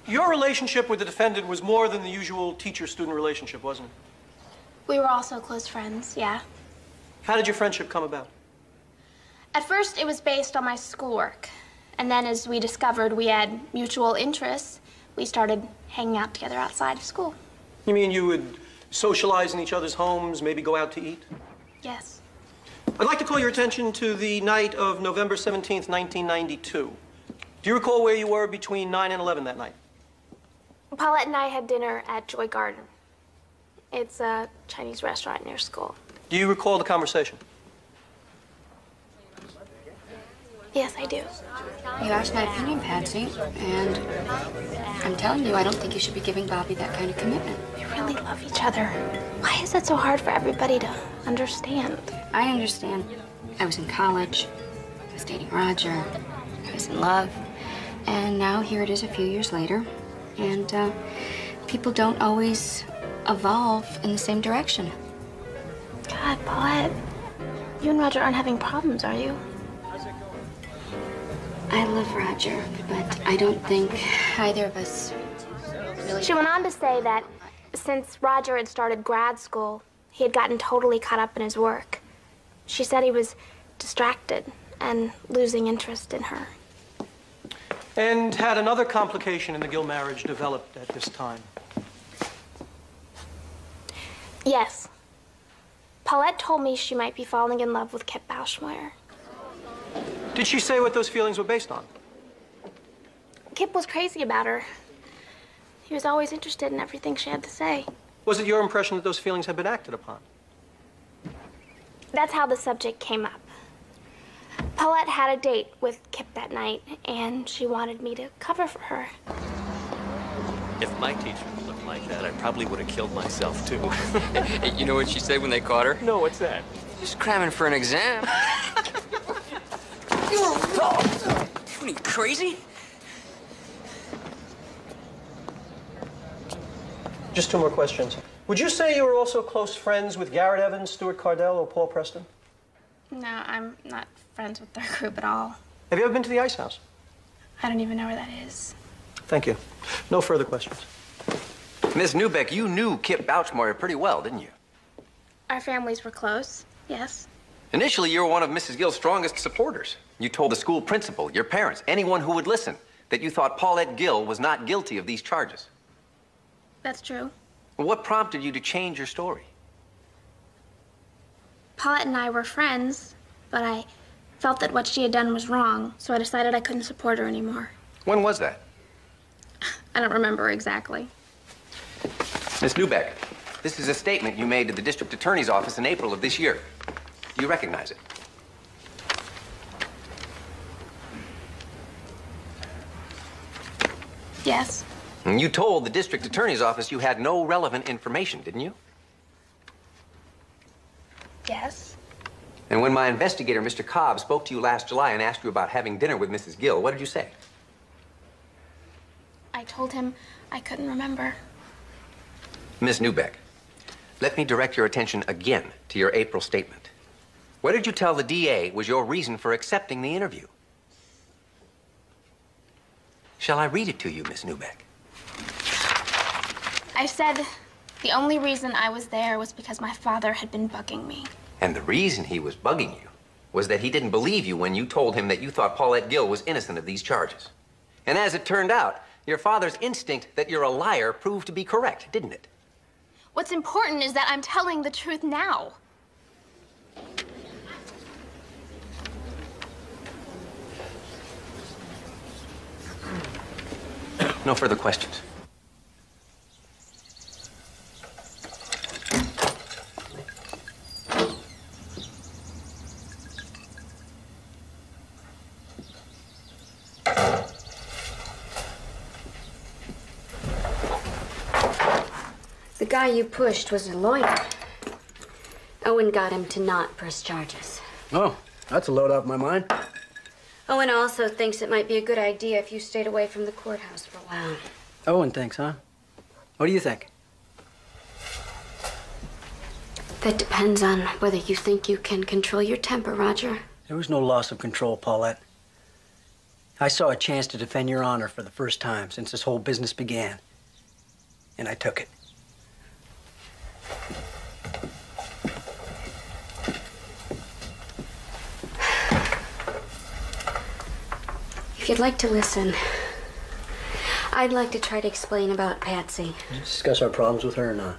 your relationship with the defendant was more than the usual teacher-student relationship, wasn't it? We were also close friends, yeah. How did your friendship come about? At first, it was based on my schoolwork. And then as we discovered we had mutual interests, we started hanging out together outside of school. You mean you would socialize in each other's homes, maybe go out to eat? Yes. I'd like to call your attention to the night of November 17th, 1992. Do you recall where you were between 9 and 11 that night? Paulette and I had dinner at Joy Garden. It's a Chinese restaurant near school. Do you recall the conversation? Yes, I do. You asked my opinion, Patsy, and I'm telling you, I don't think you should be giving Bobby that kind of commitment. We really love each other. Why is it so hard for everybody to understand? I understand. I was in college. I was dating Roger. I was in love. And now here it is a few years later. And people don't always evolve in the same direction. God, Paulette, you and Roger aren't having problems, are you? I love Roger, but I don't think either of us really... She went on to say that since Roger had started grad school, he had gotten totally caught up in his work. She said he was distracted and losing interest in her. And had another complication in the Gill marriage developed at this time? Yes. Paulette told me she might be falling in love with Kip Bauschmeyer. Did she say what those feelings were based on? Kip was crazy about her. He was always interested in everything she had to say. Was it your impression that those feelings had been acted upon? That's how the subject came up. Paulette had a date with Kip that night, and she wanted me to cover for her. If my teacher looked like that, I probably would have killed myself, too. Hey, you know what she said when they caught her? No, what's that? Just cramming for an exam. What are you, crazy? Just two more questions. Would you say you were also close friends with Garrett Evans, Stuart Cardell, or Paul Preston? No, I'm not friends with their group at all. Have you ever been to the Ice House? I don't even know where that is. Thank you. No further questions. Miss Newbeck, you knew Kip Bauschmeyer pretty well, didn't you? Our families were close, yes. Initially, you were one of Mrs. Gill's strongest supporters. You told the school principal, your parents, anyone who would listen, that you thought Paulette Gill was not guilty of these charges. That's true. What prompted you to change your story? Paulette and I were friends, but I felt that what she had done was wrong, so I decided I couldn't support her anymore. When was that? I don't remember exactly. Miss Newbeck, this is a statement you made to the district attorney's office in April of this year. Do you recognize it? Yes. And you told the district attorney's office you had no relevant information, didn't you? Yes. And when my investigator, Mr. Cobb, spoke to you last July and asked you about having dinner with Mrs. Gill, what did you say? I told him I couldn't remember. Miss Newbeck, let me direct your attention again to your April statement. What did you tell the DA was your reason for accepting the interview? Shall I read it to you, Miss Newbeck? I said the only reason I was there was because my father had been bugging me. And the reason he was bugging you was that he didn't believe you when you told him that you thought Paulette Gill was innocent of these charges. And as it turned out, your father's instinct that you're a liar proved to be correct, didn't it? What's important is that I'm telling the truth now. No further questions. The guy you pushed was a lawyer. Owen got him to not press charges. Oh, that's a load off my mind. Owen also thinks it might be a good idea if you stayed away from the courthouse for a while. Owen thinks, huh? What do you think? That depends on whether you think you can control your temper, Roger. There was no loss of control, Paulette. I saw a chance to defend your honor for the first time since this whole business began. And I took it. If you'd like to listen, I'd like to try to explain about Patsy. Did you discuss our problems with her or not?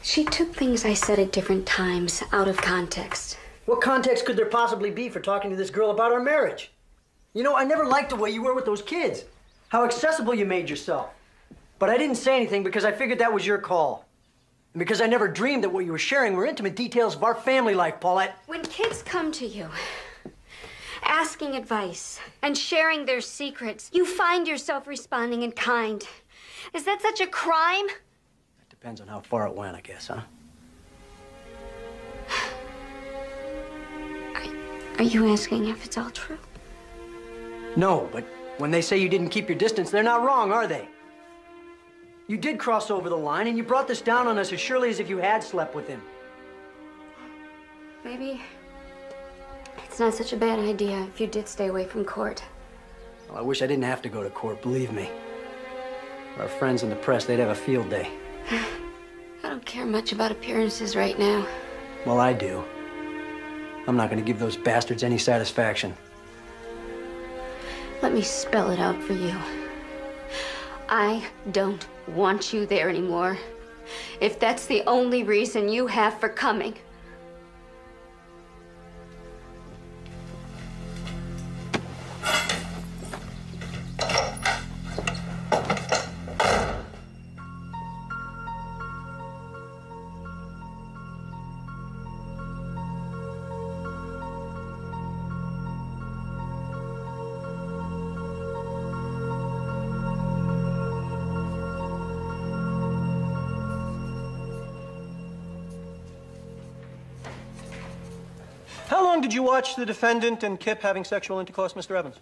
She took things I said at different times out of context. What context could there possibly be for talking to this girl about our marriage? You know, I never liked the way you were with those kids. How accessible you made yourself. But I didn't say anything because I figured that was your call. And because I never dreamed that what you were sharing were intimate details of our family life, Paulette. When kids come to you, asking advice and sharing their secrets, you find yourself responding in kind. Is that such a crime? That depends on how far it went, I guess, huh? Are you asking if it's all true? No, but when they say you didn't keep your distance, they're not wrong, are they? You did cross over the line, and you brought this down on us as surely as if you had slept with him. Maybe it's not such a bad idea if you did stay away from court. Well, I wish I didn't have to go to court, believe me. Our friends in the press, they'd have a field day. I don't care much about appearances right now. Well, I do. I'm not going to give those bastards any satisfaction. Let me spell it out for you. I don't want you there anymore. If that's the only reason you have for coming. How long did you watch the defendant and Kip having sexual intercourse, Mr. Evans?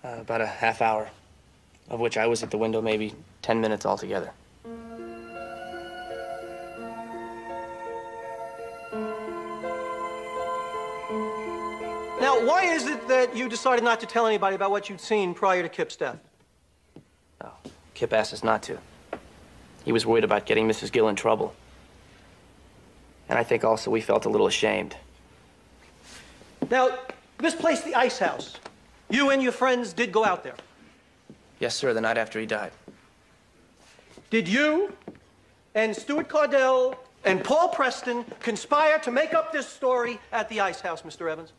About a half hour, of which I was at the window maybe 10 minutes altogether. Now, why is it that you decided not to tell anybody about what you'd seen prior to Kip's death? Oh, Kip asked us not to. He was worried about getting Mrs. Gill in trouble. And I think also we felt a little ashamed. Now, this place, the Ice House, you and your friends did go out there. Yes, sir, the night after he died. Did you and Stuart Cardell and Paul Preston conspire to make up this story at the Ice House, Mr. Evans?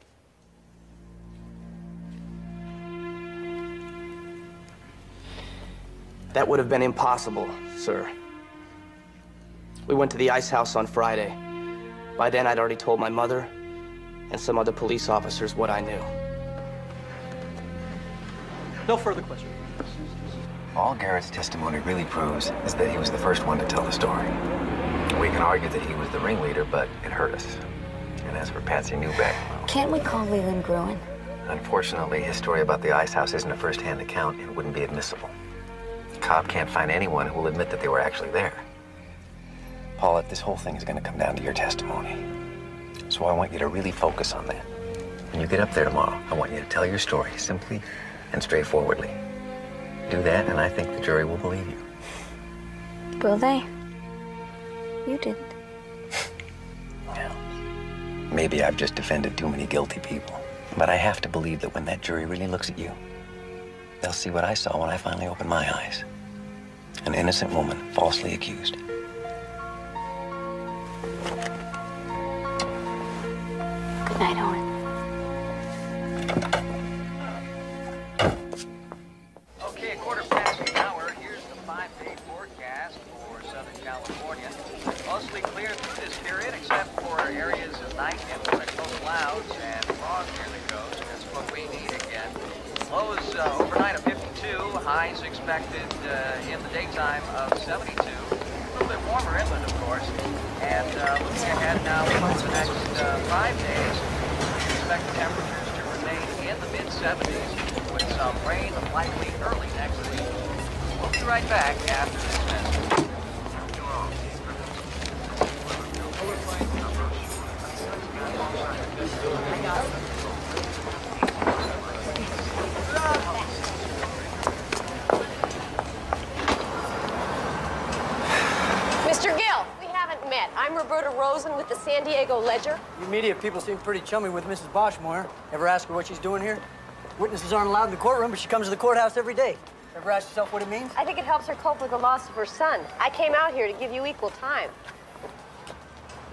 That would have been impossible, sir. We went to the Ice House on Friday. By then, I'd already told my mother and some other police officers what I knew. No further questions. All Garrett's testimony really proves is that he was the first one to tell the story. We can argue that he was the ringleader, but it hurt us. And as for Patsy Newbeck, Can't we call Leland Gruen? unfortunately, his story about the ice house isn't a first-hand account and wouldn't be admissible. Cobb can't find anyone who will admit that they were actually there. Paulette, this whole thing is going to come down to your testimony. So I want you to really focus on that. When you get up there tomorrow, I want you to tell your story simply and straightforwardly. Do that, and I think the jury will believe you. Will they? You didn't. Maybe I've just defended too many guilty people. But I have to believe that when that jury really looks at you, they'll see what I saw when I finally opened my eyes. An innocent woman falsely accused. Good night, Owen. Okay, 1:15. Here's the 5-day forecast for Southern California. Mostly clear through this period, except for areas of night influence, low clouds and fog near the coast. That's what we need again. Lows overnight of 52, highs expected in the daytime of 72. A little bit warmer inland, of course. And looking ahead now for the next 5 days, we expect temperatures to remain in the mid-70s with some rain likely early next week. We'll be right back after this message. Mr. Gill, we haven't met. I'm Roberta Rosen with the San Diego Ledger. You media people seem pretty chummy with Mrs. Boschmoyer. Ever ask her what she's doing here? Witnesses aren't allowed in the courtroom, but she comes to the courthouse every day. Ever ask yourself what it means? I think it helps her cope with the loss of her son. I came out here to give you equal time.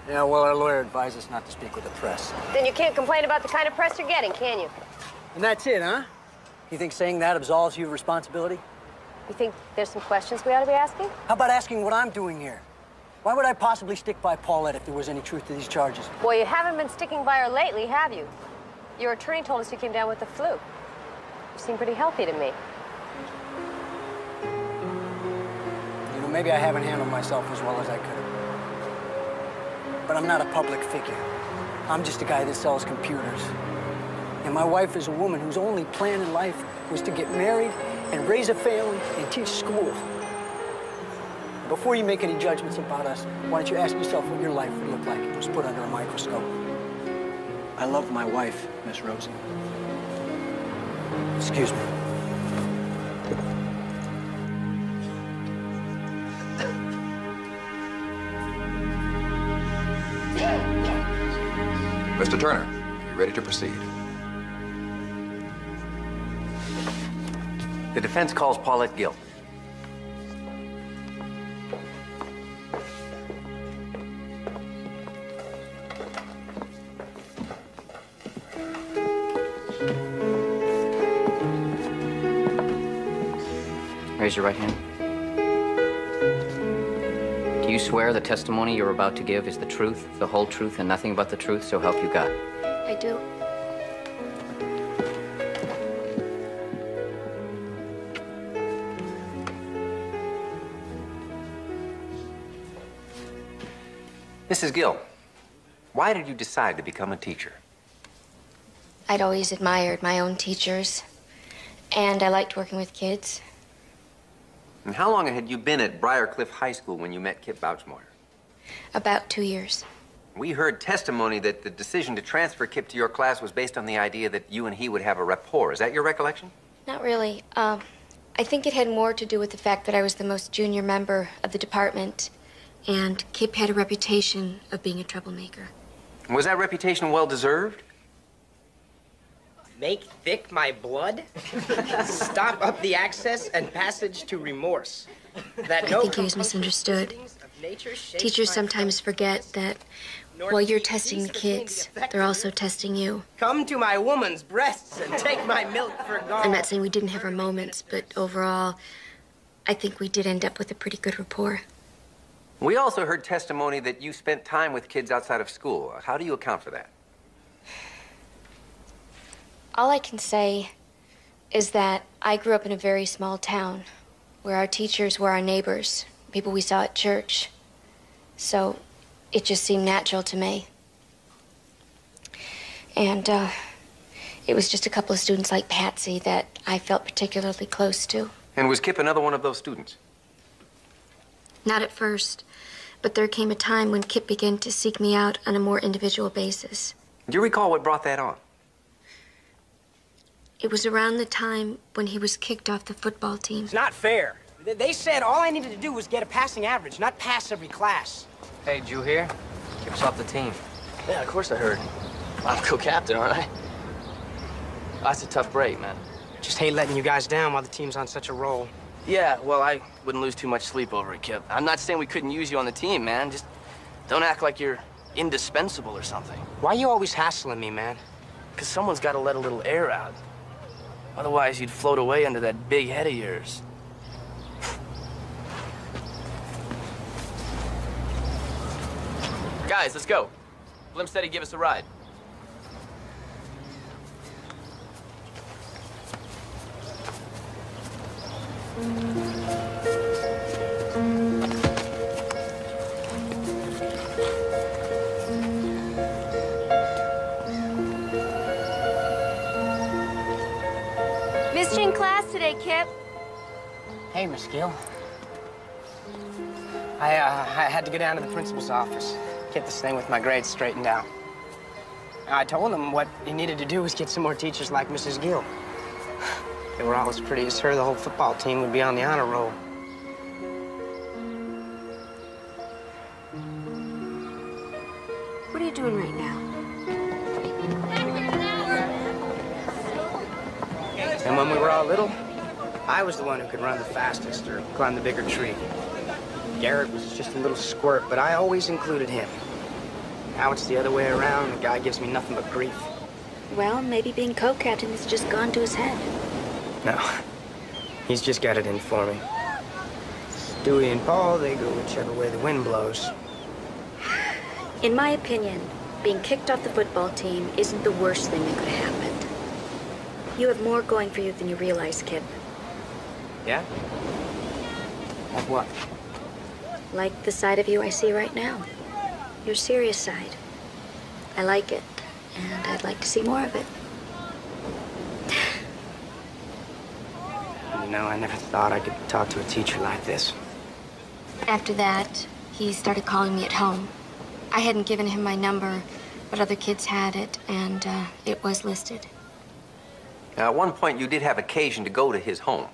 Yeah, well, our lawyer advised us not to speak with the press. Then you can't complain about the kind of press you're getting, can you? And that's it, huh? You think saying that absolves you of responsibility? You think there's some questions we ought to be asking? How about asking what I'm doing here? Why would I possibly stick by Paulette if there was any truth to these charges? Well, you haven't been sticking by her lately, have you? Your attorney told us you came down with the flu. You seem pretty healthy to me. You know, maybe I haven't handled myself as well as I could have. But I'm not a public figure. I'm just a guy that sells computers. And my wife is a woman whose only plan in life was to get married and raise a family and teach school. Before you make any judgments about us, why don't you ask yourself what your life would look like if it was put under a microscope? I love my wife, Miss Rosie. Excuse me. Mr. Turner, are you ready to proceed? The defense calls Paulette Gill. Raise your right hand. Do you swear the testimony you're about to give is the truth, the whole truth, and nothing but the truth, so help you God? I do. Mrs. Gill, why did you decide to become a teacher? I'd always admired my own teachers, and I liked working with kids. And how long had you been at Briarcliff High School when you met Kip Bouchmoyer? About 2 years. We heard testimony that the decision to transfer Kip to your class was based on the idea that you and he would have a rapport. Is that your recollection? Not really. I think it had more to do with the fact that I was the most junior member of the department, and Kip had a reputation of being a troublemaker. Was that reputation well-deserved? Make thick my blood? Stop up the access and passage to remorse. That I think he was misunderstood. Teachers sometimes forget that while you're testing the kids, they're also testing you. Come to my woman's breasts and take my milk for gall. I'm not saying we didn't have our moments, but overall, I think we did end up with a pretty good rapport. We also heard testimony that you spent time with kids outside of school. How do you account for that? All I can say is that I grew up in a very small town where our teachers were our neighbors, people we saw at church. So it just seemed natural to me. And it was just a couple of students like Patsy that I felt particularly close to. And was Kip another one of those students? Not at first, but there came a time when Kip began to seek me out on a more individual basis. Do you recall what brought that on? It was around the time when he was kicked off the football team. It's not fair. They said all I needed to do was get a passing average, not pass every class. Hey, did you hear? Kip's off the team. Yeah, of course I heard. I'm co-captain, aren't I? That's a tough break, man. Just hate letting you guys down while the team's on such a roll. Yeah, well, I wouldn't lose too much sleep over it, Kip. I'm not saying we couldn't use you on the team, man. Just don't act like you're indispensable or something. Why are you always hassling me, man? Because someone's got to let a little air out. Otherwise, you'd float away under that big head of yours. Guys, let's go. Blim said he'd give us a ride. Missed you in class today, Kip. Hey, Miss Gill. I had to go down to the principal's office, get this thing with my grades straightened out. I told him what he needed to do was get some more teachers like Mrs. Gill. If they were all as pretty as her, the whole football team would be on the honor roll. What are you doing right now? And when we were all little, I was the one who could run the fastest or climb the bigger tree. Garrett was just a little squirt, but I always included him. Now it's the other way around. The guy gives me nothing but grief. Well, maybe being co-captain has just gone to his head. No, he's just got it in for me. Stewie and Paul, they go whichever way the wind blows. In my opinion, being kicked off the football team isn't the worst thing that could have happened. You have more going for you than you realize, Kip. Yeah? Like what? Like the side of you I see right now. Your serious side. I like it, and I'd like to see more of it. You know, I never thought I could talk to a teacher like this. After that, he started calling me at home. I hadn't given him my number, but other kids had it, and it was listed. Now, at one point, you did have occasion to go to his home.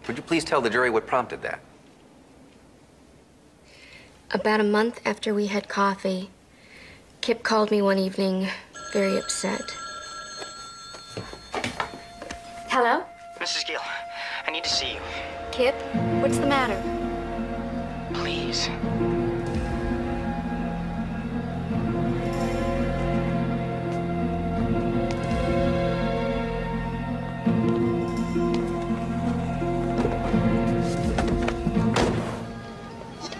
Would you please tell the jury what prompted that? About a month after we had coffee, Kip called me one evening, very upset. Hello? Mrs. Gill, I need to see you. Kip, what's the matter? Please.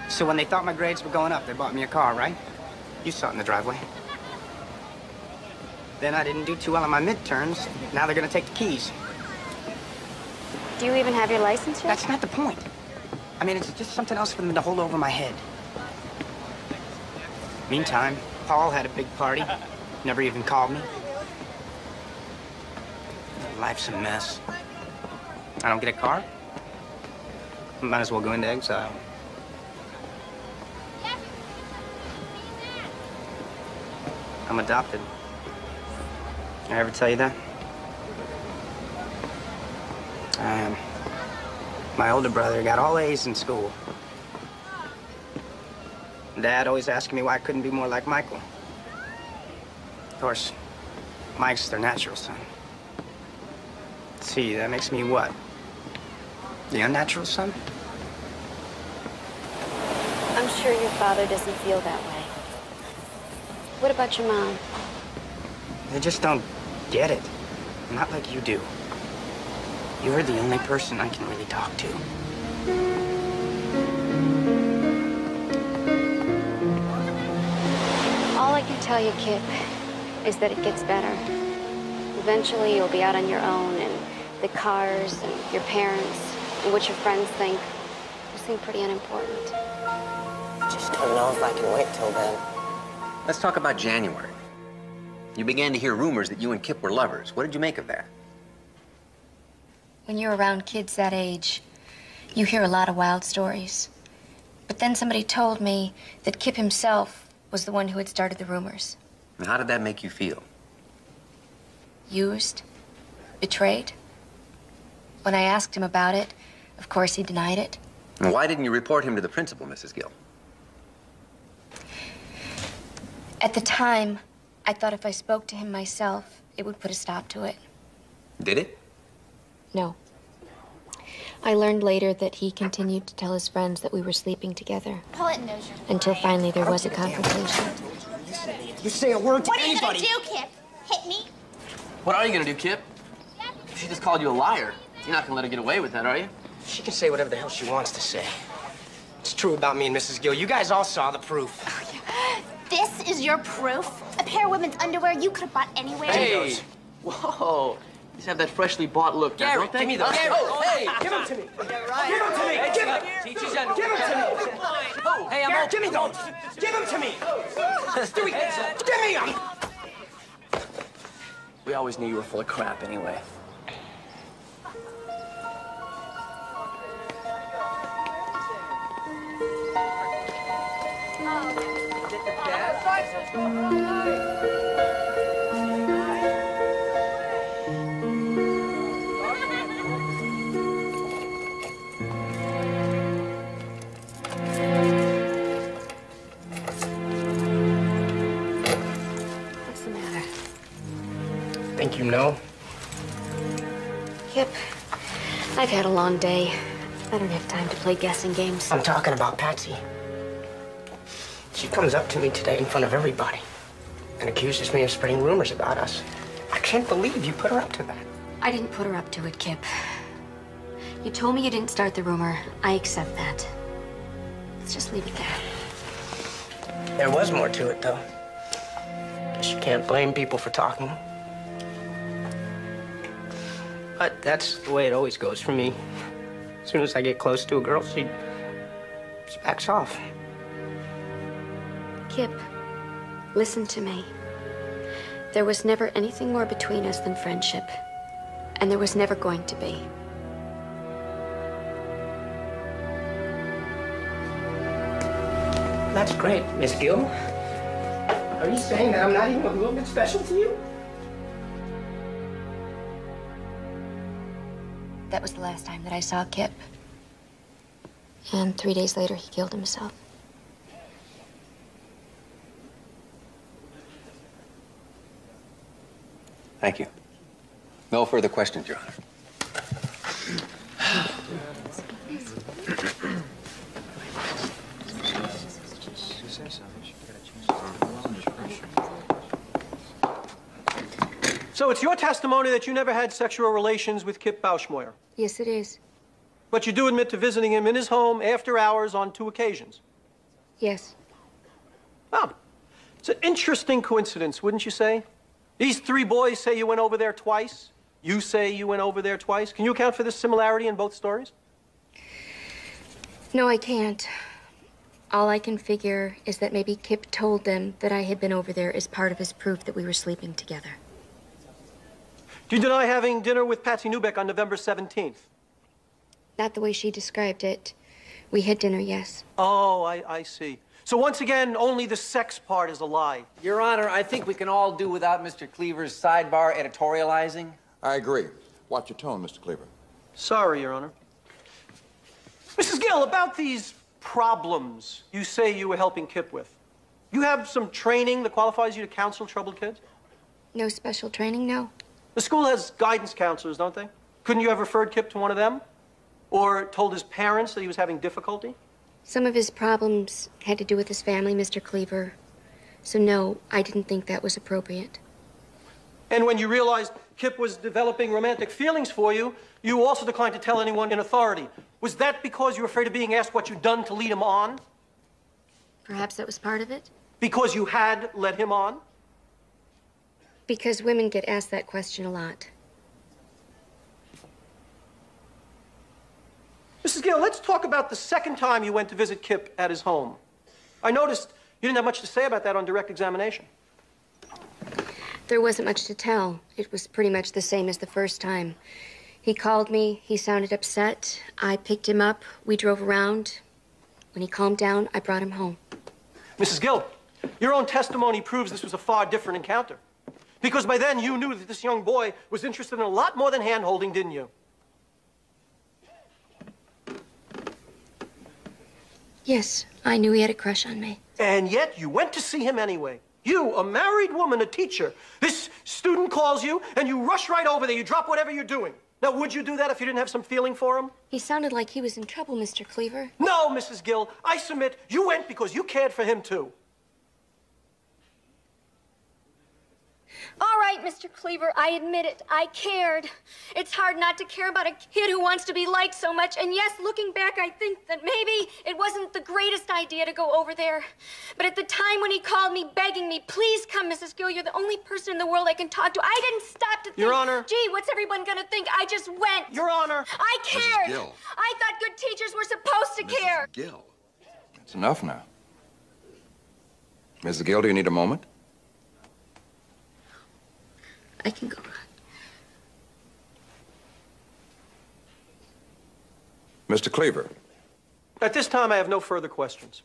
So when they thought my grades were going up, they bought me a car, right? You saw it in the driveway. Then I didn't do too well on my midterms. Now they're gonna take the keys. Do you even have your license yet? That's not the point. I mean, it's just something else for them to hold over my head. Meantime, Paul had a big party. Never even called me. Life's a mess. I don't get a car. Might as well go into exile. I'm adopted. Did I ever tell you that? I am. My older brother got all A's in school. Dad always asking me why I couldn't be more like Michael. Of course, Mike's their natural son. Let's see, that makes me what? The unnatural son? I'm sure your father doesn't feel that way. What about your mom? They just don't get it. Not like you do. You're the only person I can really talk to. All I can tell you, Kip, is that it gets better. Eventually, you'll be out on your own, and the cars, and your parents. And what your friends think will seem pretty unimportant. Just don't know if I can wait till then. Let's talk about January. You began to hear rumors that you and Kip were lovers. What did you make of that? When you're around kids that age, you hear a lot of wild stories. But then somebody told me that Kip himself was the one who had started the rumors. And how did that make you feel? Used, betrayed. When I asked him about it, of course he denied it. And why didn't you report him to the principal, Mrs. Gill? At the time, I thought if I spoke to him myself, it would put a stop to it. Did it? No. I learned later that he continued to tell his friends that we were sleeping together. Paulette knows you're Until finally there was a confrontation. You say a word to What are you anybody. gonna do, Kip? Hit me? What are you gonna do, Kip? She just called you a liar. You're not gonna let her get away with that, are you? She can say whatever the hell she wants to say. It's true about me and Mrs. Gill. You guys all saw the proof. This is your proof? A pair of women's underwear you could have bought anywhere? Hey! Whoa! These have that freshly bought look, now, don't they? give me those. Huh? Oh, hey! give them to me. Right. Give them to me. Hey, Give them. teach his Give them to me. Oh, hey, I'm Garrett, give me those. Give them to me. Stewie, give me them. We always knew you were full of crap anyway. What's the matter? Think you know? Kip, I've had a long day. I don't have time to play guessing games. I'm talking about Patsy. She comes up to me today in front of everybody and accuses me of spreading rumors about us. I can't believe you put her up to that. I didn't put her up to it, Kip. You told me you didn't start the rumor. I accept that. Let's just leave it there. There was more to it, though. Guess you can't blame people for talking. But that's the way it always goes for me. As soon as I get close to a girl, she backs off. Kip, listen to me. There was never anything more between us than friendship. And there was never going to be. That's great, Miss Gill. Are you saying that I'm not even a little bit special to you? That was the last time that I saw Kip. And 3 days later, he killed himself. Thank you. No further questions, Your Honor. So it's your testimony that you never had sexual relations with Kip Bauschmoyer. Yes, it is. But you do admit to visiting him in his home after hours on 2 occasions. Yes. Oh, it's an interesting coincidence, wouldn't you say? These 3 boys say you went over there twice. You say you went over there twice. Can you account for this similarity in both stories? No, I can't. All I can figure is that maybe Kip told them that I had been over there as part of his proof that we were sleeping together. Do you deny having dinner with Patsy Newbeck on November 17th? Not the way she described it. We had dinner, yes. Oh, I see. So once again, only the sex part is a lie. Your Honor, I think we can all do without Mr. Cleaver's sidebar editorializing. I agree. Watch your tone, Mr. Cleaver. Sorry, Your Honor. Mrs. Gill, about these problems you say you were helping Kip with, you have some training that qualifies you to counsel troubled kids? No special training, no. The school has guidance counselors, don't they? Couldn't you have referred Kip to one of them? Or told his parents that he was having difficulty? Some of his problems had to do with his family, Mr. Cleaver. So no, I didn't think that was appropriate. And when you realized Kip was developing romantic feelings for you, you also declined to tell anyone in authority. Was that because you were afraid of being asked what you'd done to lead him on? Perhaps that was part of it? Because you had led him on? Because women get asked that question a lot. Mrs. Gill, let's talk about the second time you went to visit Kip at his home. I noticed you didn't have much to say about that on direct examination. There wasn't much to tell. It was pretty much the same as the first time. He called me. He sounded upset. I picked him up. We drove around. When he calmed down, I brought him home. Mrs. Gill, your own testimony proves this was a far different encounter. Because by then you knew that this young boy was interested in a lot more than hand-holding, didn't you? Yes, I knew he had a crush on me. And yet you went to see him anyway. You, a married woman, a teacher. This student calls you, and you rush right over there. You drop whatever you're doing. Now, would you do that if you didn't have some feeling for him? He sounded like he was in trouble, Mr. Cleaver. No, Mrs. Gill. I submit you went because you cared for him, too. All right, Mr. Cleaver, I admit it. I cared. It's hard not to care about a kid who wants to be liked so much. And yes, looking back, I think that maybe it wasn't the greatest idea to go over there. But at the time when he called me, begging me, please come, Mrs. Gill, you're the only person in the world I can talk to, I didn't stop to think, Your Honor. Gee, what's everyone gonna think? I just went. Your Honor. I cared. Mrs. Gill. I thought good teachers were supposed to care. Gill. That's enough now. Mrs. Gill, do you need a moment? I can go on. Mr. Cleaver. At this time, I have no further questions.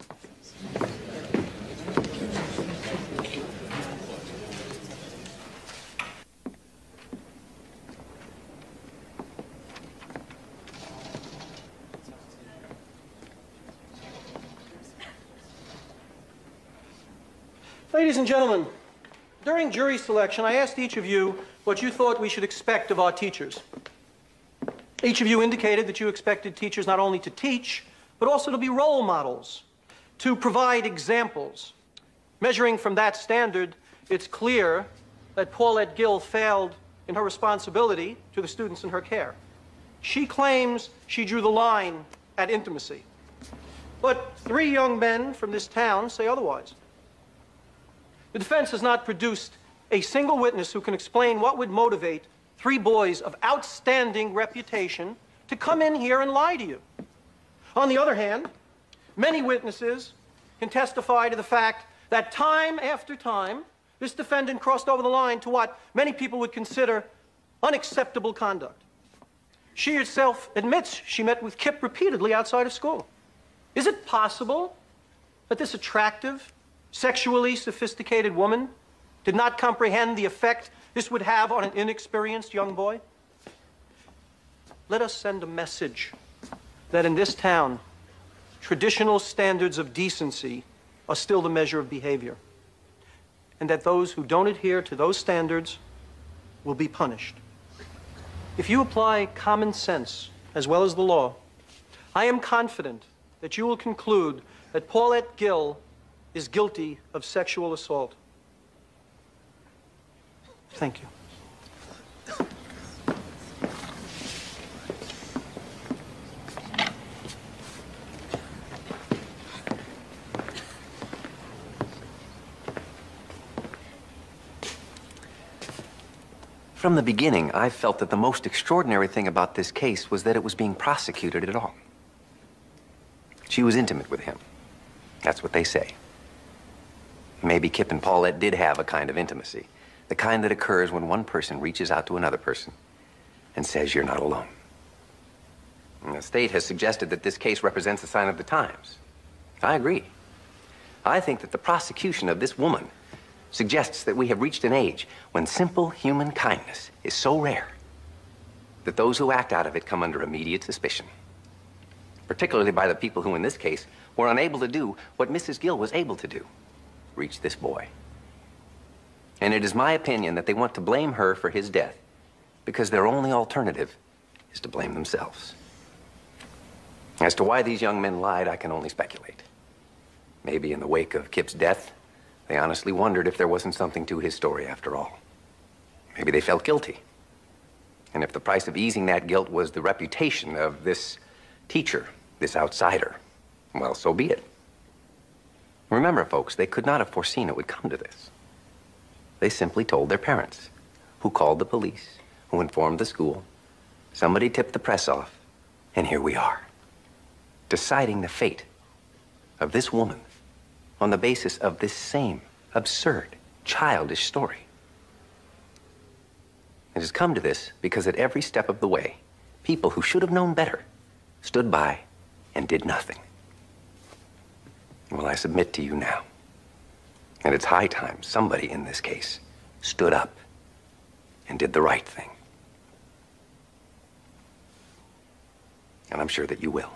Ladies and gentlemen, during jury selection, I asked each of you what you thought we should expect of our teachers. Each of you indicated that you expected teachers not only to teach, but also to be role models, to provide examples. Measuring from that standard, it's clear that Paulette Gill failed in her responsibility to the students in her care. She claims she drew the line at intimacy. But 3 young men from this town say otherwise. The defense has not produced a single witness who can explain what would motivate 3 boys of outstanding reputation to come in here and lie to you. On the other hand, many witnesses can testify to the fact that time after time, this defendant crossed over the line to what many people would consider unacceptable conduct. She herself admits she met with Kip repeatedly outside of school. Is it possible that this attractive, sexually sophisticated woman did not comprehend the effect this would have on an inexperienced young boy? Let us send a message that in this town, traditional standards of decency are still the measure of behavior, and that those who don't adhere to those standards will be punished. If you apply common sense as well as the law, I am confident that you will conclude that Paulette Gill is guilty of sexual assault. Thank you. From the beginning, I felt that the most extraordinary thing about this case was that it was being prosecuted at all. She was intimate with him. That's what they say. Maybe Kip and Paulette did have a kind of intimacy, the kind that occurs when one person reaches out to another person and says you're not alone. And the state has suggested that this case represents a sign of the times. I agree. I think that the prosecution of this woman suggests that we have reached an age when simple human kindness is so rare that those who act out of it come under immediate suspicion, particularly by the people who, in this case, were unable to do what Mrs. Gill was able to do, reach this boy. And it is my opinion that they want to blame her for his death because their only alternative is to blame themselves. As to why these young men lied, I can only speculate. Maybe in the wake of Kip's death, they honestly wondered if there wasn't something to his story after all. Maybe they felt guilty. And if the price of easing that guilt was the reputation of this teacher, this outsider, well, so be it. Remember, folks, they could not have foreseen it would come to this. They simply told their parents, who called the police, who informed the school. Somebody tipped the press off, and here we are. deciding the fate of this woman on the basis of this same absurd, childish story. It has come to this because at every step of the way, people who should have known better stood by and did nothing. Well, I submit to you now that it's high time somebody in this case stood up and did the right thing. And I'm sure that you will.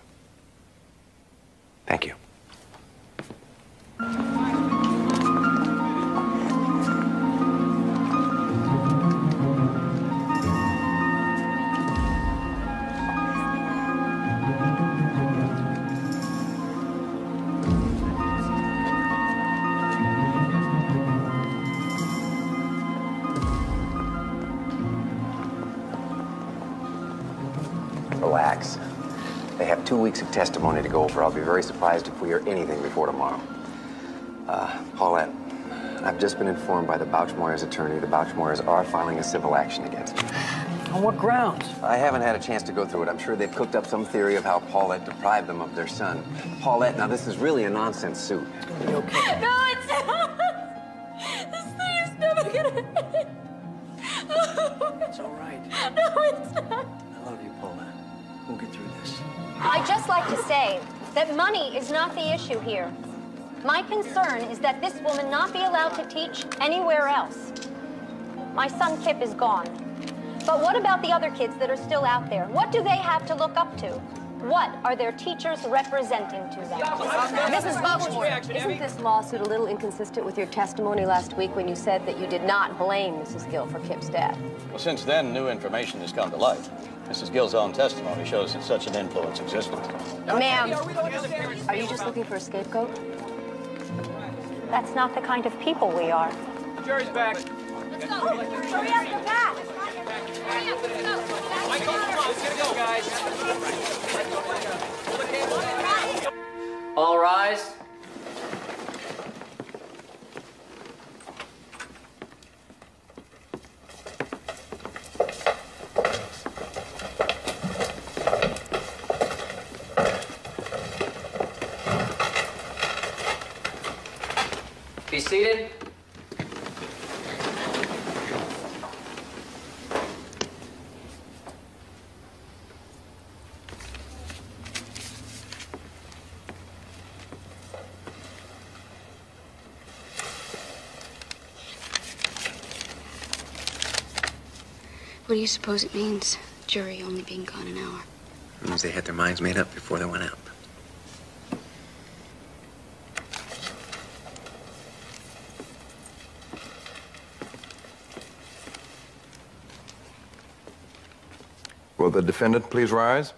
Thank you. Relax. They have 2 weeks of testimony to go over. I'll be very surprised if we hear anything before tomorrow. Paulette, I've just been informed by the Bouchmoyers' attorney the Bouchmoyers are filing a civil action against him. On what grounds? I haven't had a chance to go through it. I'm sure they've cooked up some theory of how Paulette deprived them of their son. Paulette, now this is really a nonsense suit. You okay? No, it's not. This thing is never gonna end. It's all right. No, it's not. I love you, Paulette. We'll get through this. I'd just like to say that money is not the issue here. My concern is that this woman not be allowed to teach anywhere else. My son Kip is gone. But what about the other kids that are still out there? What do they have to look up to? What are their teachers representing to them? Mrs. Bouchmoyer, isn't this lawsuit a little inconsistent with your testimony last week when you said that you did not blame Mrs. Gill for Kip's death? Well, since then, new information has come to light. Mrs. Gill's own testimony shows that such an influence existed. Ma'am, are you just looking for a scapegoat? That's not the kind of people we are. Jury's back. Let's go. Hurry up, go back. Hurry up, let's go. Michael, come on, let's get it going, guys. All rise. Be seated. What do you suppose it means, jury only being gone an hour? It means they had their minds made up before they went out. Will the defendant please rise?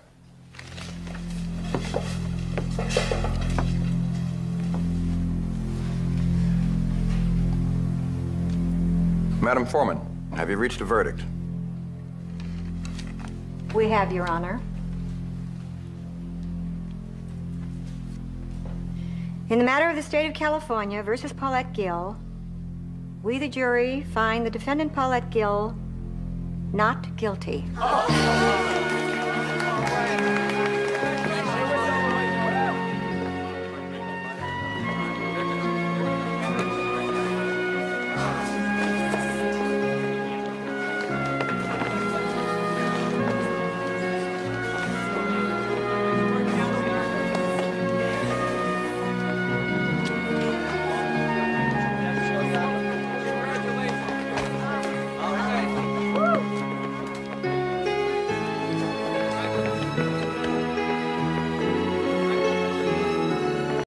Madam Foreman, have you reached a verdict? We have, Your Honor. In the matter of the State of California versus Paulette Gill, we, the jury, find the defendant Paulette Gill not guilty.